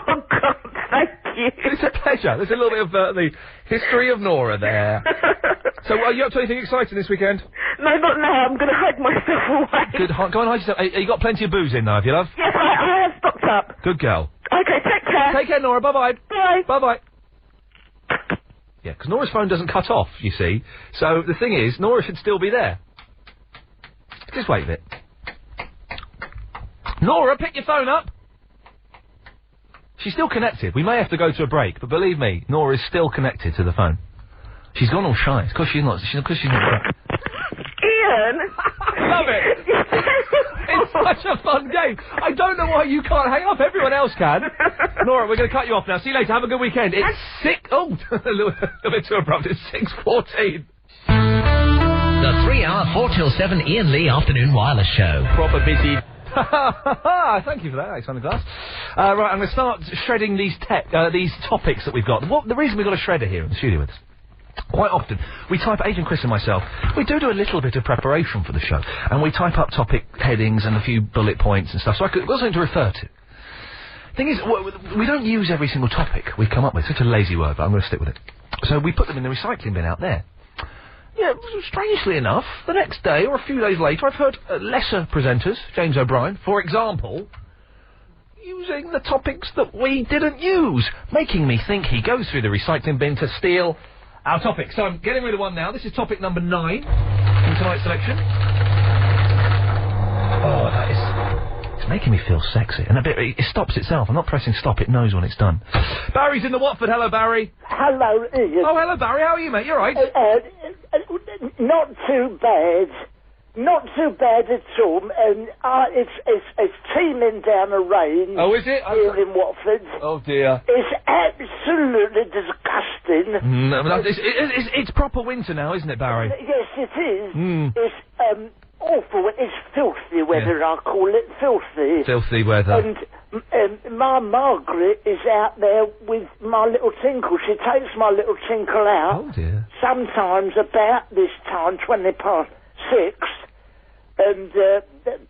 Oh, God, thank you. It's a pleasure. There's a little bit of the history of Nora there. So, are you up to anything exciting this weekend? No, not now. I'm going to hide myself away. Good. Go on, hide yourself. You got plenty of booze in now, have you, love? Yes, I have stocked up. Good girl. Okay, take care. Take care, Nora. Bye-bye. Bye. Bye-bye. Yeah, because Nora's phone doesn't cut off, you see. So, the thing is, Nora should still be there. Just wait a bit. Nora, pick your phone up! She's still connected. We may have to go to a break, but believe me, Nora's still connected to the phone. She's gone all shy. It's because she's not... Iain! Love it! It's such a fun game. I don't know why you can't hang up. Everyone else can. Nora, we're going to cut you off now. See you later. Have a good weekend. It's a little bit too abrupt. It's 6:14. The 3-hour 4 till 7 Iain Lee Afternoon Wireless Show. Proper busy. Thank you for that, Alexander Glass. Right, I'm going to start shredding these topics that we've got. The reason we've got a shredder here in the studio with us, quite often, we type, Agent Chris and myself, we do a little bit of preparation for the show, and we type up topic headings and a few bullet points and stuff, so I've got something to refer to. Thing is, we don't use every single topic we come up with, such a lazy word, but I'm going to stick with it. So we put them in the recycling bin out there. Yeah, strangely enough, the next day or a few days later, I've heard lesser presenters, James O'Brien, for example, using the topics that we didn't use, making me think he goes through the recycling bin to steal our topic. So I'm getting rid of one now. This is topic number 9 in tonight's selection. Oh, that is... It's making me feel sexy. And a bit... It stops itself. I'm not pressing stop. It knows when it's done. Barry's in the Watford. Hello, Barry. Hello, Ian. Oh, hello, Barry. How are you, mate? You all right? Not too bad. Not too bad at all. It's teeming down the rain. Oh, is it? Here in Watford. Oh, dear. It's absolutely disgusting. No, it's proper winter now, isn't it, Barry? Yes, it is. It's awful. It's filthy weather, I call it. Filthy. Filthy weather. And my Margaret is out there with my little Tinkle. She takes my little Tinkle out. Oh, dear. Sometimes about this time, 6:20. And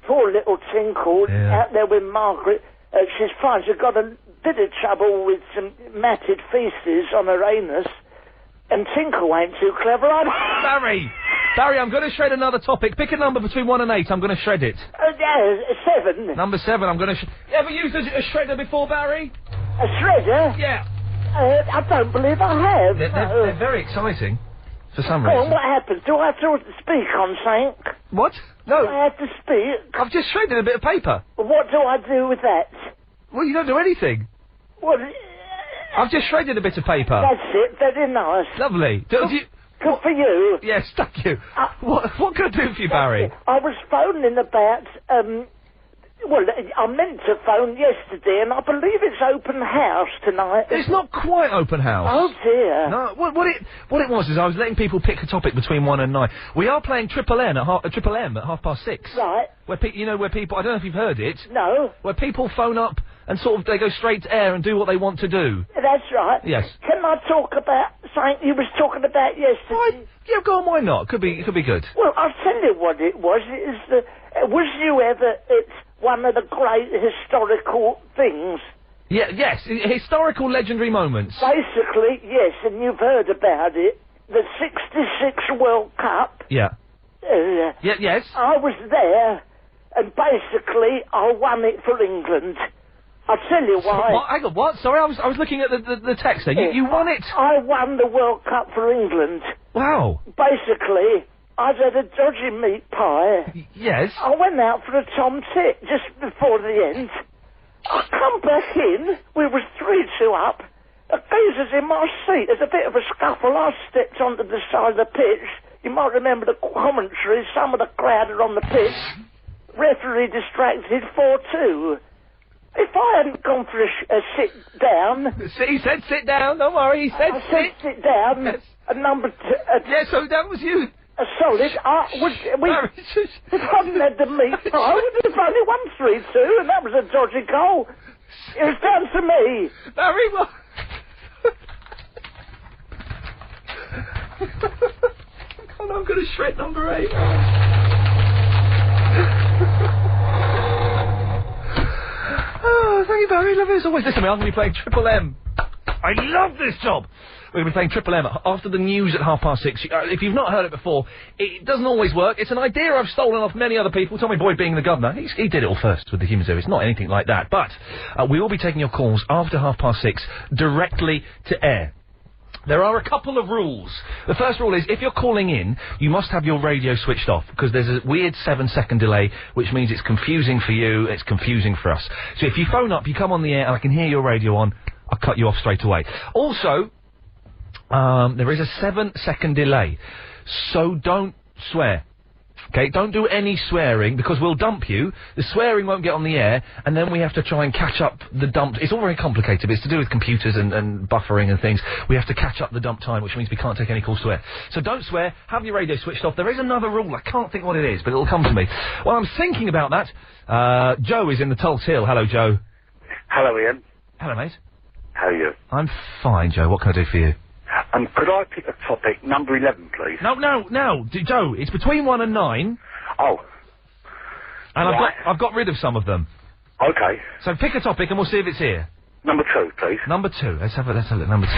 poor little Tinkle out there with Margaret. She's fine. She's got a bit of trouble with some matted feces on her anus. And Tinkle ain't too clever either. Barry, I'm going to shred another topic. Pick a number between 1 and 8. I'm going to shred it. Yeah, 7. Number 7. I'm going to... You ever used a shredder before, Barry? A shredder? Yeah. I don't believe I have. They're very exciting. For some reason. Oh, what happens? Do I have to speak on something? What? No. Do I have to speak? I've just shredded a bit of paper. What do I do with that? Well, you don't do anything. What? I've just shredded a bit of paper. That's it. Very nice. Lovely. Good for you. Yes, thank you. What can I do for you, Barry? I was phoning about, well, I meant to phone yesterday, and I believe it's open house tonight. It's not quite open house. Oh, dear. No, what it was is I was letting people pick a topic between 1 and 9. We are playing Triple M at 6:30. Right. Where people, I don't know if you've heard it. No. Where people phone up and sort of, they go straight to air and do what they want to do. That's right. Yes. Can I talk about something you was talking about yesterday? Yeah, go on, why not? Could be good. Well, I'll tell you what it was. Was you ever... It's one of the great historical things. Yeah, yes, historical legendary moments. Basically, yes, and you've heard about it. The '66 World Cup. Yeah. Yes. I was there, and basically I won it for England. I'll tell you why. What? Hang on, what? Sorry, I was looking at the text there. You won it? I won the World Cup for England. Wow. Basically, I'd had a dodgy meat pie. Yes. I went out for a tom tit just before the end. I come back in, we was 3-2 up. A geezer's in my seat. There's a bit of a scuffle. I stepped onto the side of the pitch. You might remember the commentary. Some of the crowd are on the pitch. Referee distracted, 4-2. If I hadn't gone for a sit down... He said sit down, don't worry, he said I said sit down. Yes. A number two... Yes, so that was you. A solid... if I hadn't had the meat pie, I would have only won 3-2, and that was a dodgy goal. It was down to me. Barry, what? I'm going to shred number 8. Oh, thank you, Barry. Love it as always. Listen, I'm going to be playing Triple M. I love this job. We're going to be playing Triple M after the news at 6:30. If you've not heard it before, it doesn't always work. It's an idea I've stolen off many other people. Tommy Boyd being the governor, he did it all first with the Human Zoo. It's not anything like that. But we will be taking your calls after 6:30 directly to air. There are a couple of rules. The first rule is, if you're calling in, you must have your radio switched off, because there's a weird 7-second delay, which means it's confusing for you, it's confusing for us. So if you phone up, you come on the air, and I can hear your radio on, I'll cut you off straight away. Also, there is a 7-second delay, so don't swear. Okay, don't do any swearing, because we'll dump you, the swearing won't get on the air, and then we have to try and catch up the dump. It's all very complicated, but it's to do with computers and buffering and things. We have to catch up the dump time, which means we can't take any calls to air. So don't swear, have your radio switched off. There is another rule, I can't think what it is, but it'll come to me. Well, I'm thinking about that. Joe is in the Tulse Hill. Hello, Joe. Hello, Ian. Hello, mate. How are you? I'm fine, Joe. What can I do for you? Could I pick a topic, number 11, please? No, Joe, it's between 1 and 9. Oh. And right. I've got rid of some of them. Okay. So pick a topic and we'll see if it's here. Number 2, please. Number 2. Let's have a look. Number 2.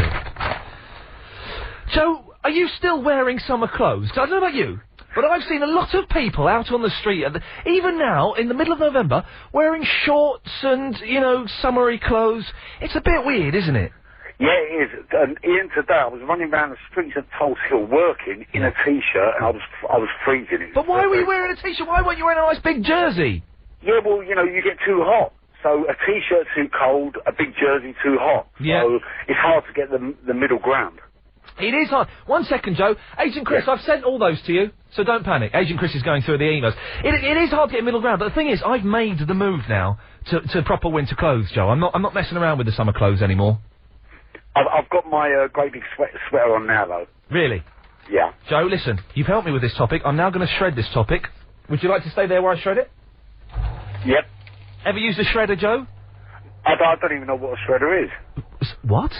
Joe, are you still wearing summer clothes? I don't know about you, but I've seen a lot of people out on the street, even now, in the middle of November, wearing shorts and, summery clothes. It's a bit weird, isn't it? Yeah, it is. Ian, today I was running around the streets of Tulse Hill working in a T-shirt, and I was freezing. But why were you wearing a T-shirt? Why weren't you wearing a nice big jersey? Yeah, well, you get too hot. So a T-shirt too cold, a big jersey too hot. Yeah. So it's hard to get the middle ground. It is hard. 1 second, Joe. Agent Chris, I've sent all those to you, so don't panic. Agent Chris is going through the emails. It is hard to get middle ground, but the thing is, I've made the move now to proper winter clothes, Joe. I'm not messing around with the summer clothes anymore. I've got my great big sweater on now, though. Really? Yeah. Joe, listen, you've helped me with this topic. I'm now going to shred this topic. Would you like to stay there where I shred it? Yep. Ever used a shredder, Joe? I don't even know what a shredder is. What?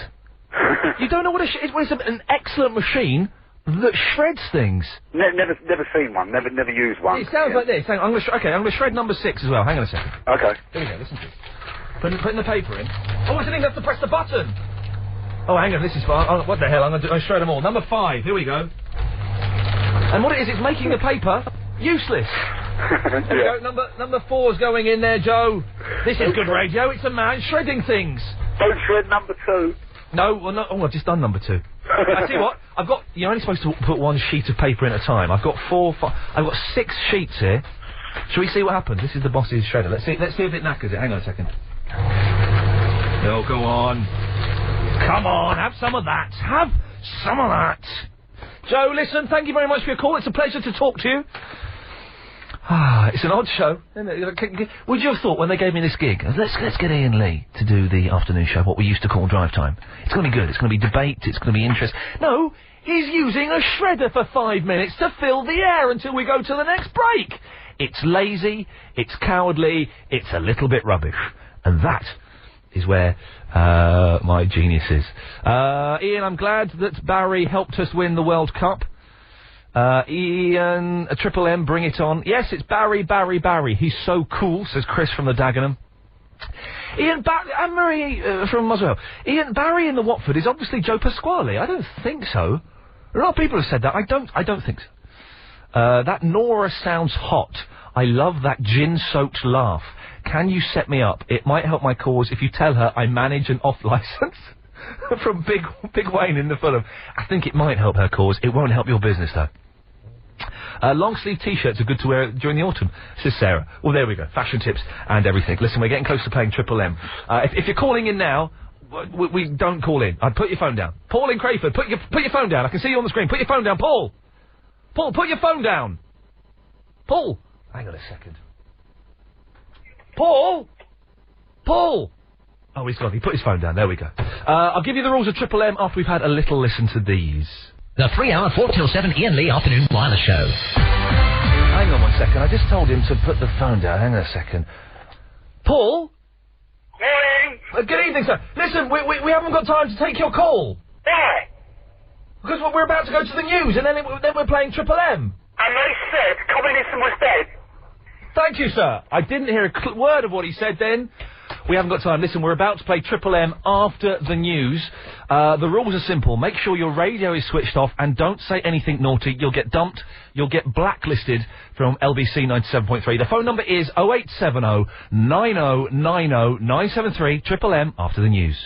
You don't know what it's an excellent machine that shreds things. Never seen one. Never used one. It sounds like this. Hang on, I'm going to shred number 6 as well. Hang on a second. Okay. Here we go. Listen to this. Putting the paper in. Oh, I didn't even have to press the button. Oh, hang on, this is fine. Oh, what the hell? I'm going to shred them all. Number 5, here we go. And what it is, it's making the paper useless. There we go. Number 4's going in there, Joe. This is good radio. It's a man shredding things. Don't shred number 2. No, well, no. Oh, I've just done number 2. I tell you what, you're only supposed to put 1 sheet of paper in at a time. I've got 6 sheets here. Shall we see what happens? This is the boss's shredder. Let's see if it knackers it. Hang on a second. Oh, go on. Come on, have some of that. Have some of that. Joe, listen, thank you very much for your call. It's a pleasure to talk to you. It's an odd show, isn't it? Would you have thought when they gave me this gig, let's get Iain Lee to do the afternoon show, what we used to call drive time. It's going to be good. It's going to be debate. It's going to be interesting. No, he's using a shredder for 5 minutes to fill the air until we go to the next break. It's lazy. It's cowardly. It's a little bit rubbish. And that is where my genius is. Iain, I'm glad that Barry helped us win the World Cup. Ian, Triple M, bring it on. Yes, it's Barry. He's so cool, says Chris from the Dagenham. Ian, Anne-Marie from Muswell. Ian, Barry in the Watford is obviously Joe Pasquale. I don't think so. There are people who have said that. I don't think so. That Nora sounds hot. I love that gin-soaked laugh. Can you set me up? It might help my cause if you tell her I manage an off-licence. From Big Wayne in the Fulham. I think it might help her cause. It won't help your business, though. Long-sleeve T-shirts are good to wear during the autumn, says Sarah. Well, there we go. Fashion tips and everything. Listen, we're getting close to playing Triple M. If you're calling in now, we don't call in. I'd put your phone down. Paul in Crayford, put your phone down. I can see you on the screen. Put your phone down, Paul. Paul, put your phone down. Paul. Hang on a second. Paul. Oh, he's gone. He put his phone down. There we go. I'll give you the rules of Triple M after we've had a little listen to these. The 3-hour 4 till 7 Iain Lee Afternoon Wireless Show. Hang on 1 second. I just told him to put the phone down. Hang on a second. Paul? Morning. Good evening, sir. Listen, we haven't got time to take your call. Why? Because we're about to go to the news, and then we're playing Triple M. And they said communism was dead. Thank you, sir. I didn't hear a word of what he said then. We haven't got time. Listen, we're about to play Triple M after the news. The rules are simple. Make sure your radio is switched off and don't say anything naughty. You'll get dumped. You'll get blacklisted from LBC 97.3. The phone number is 0870 9090 973. Triple M after the news.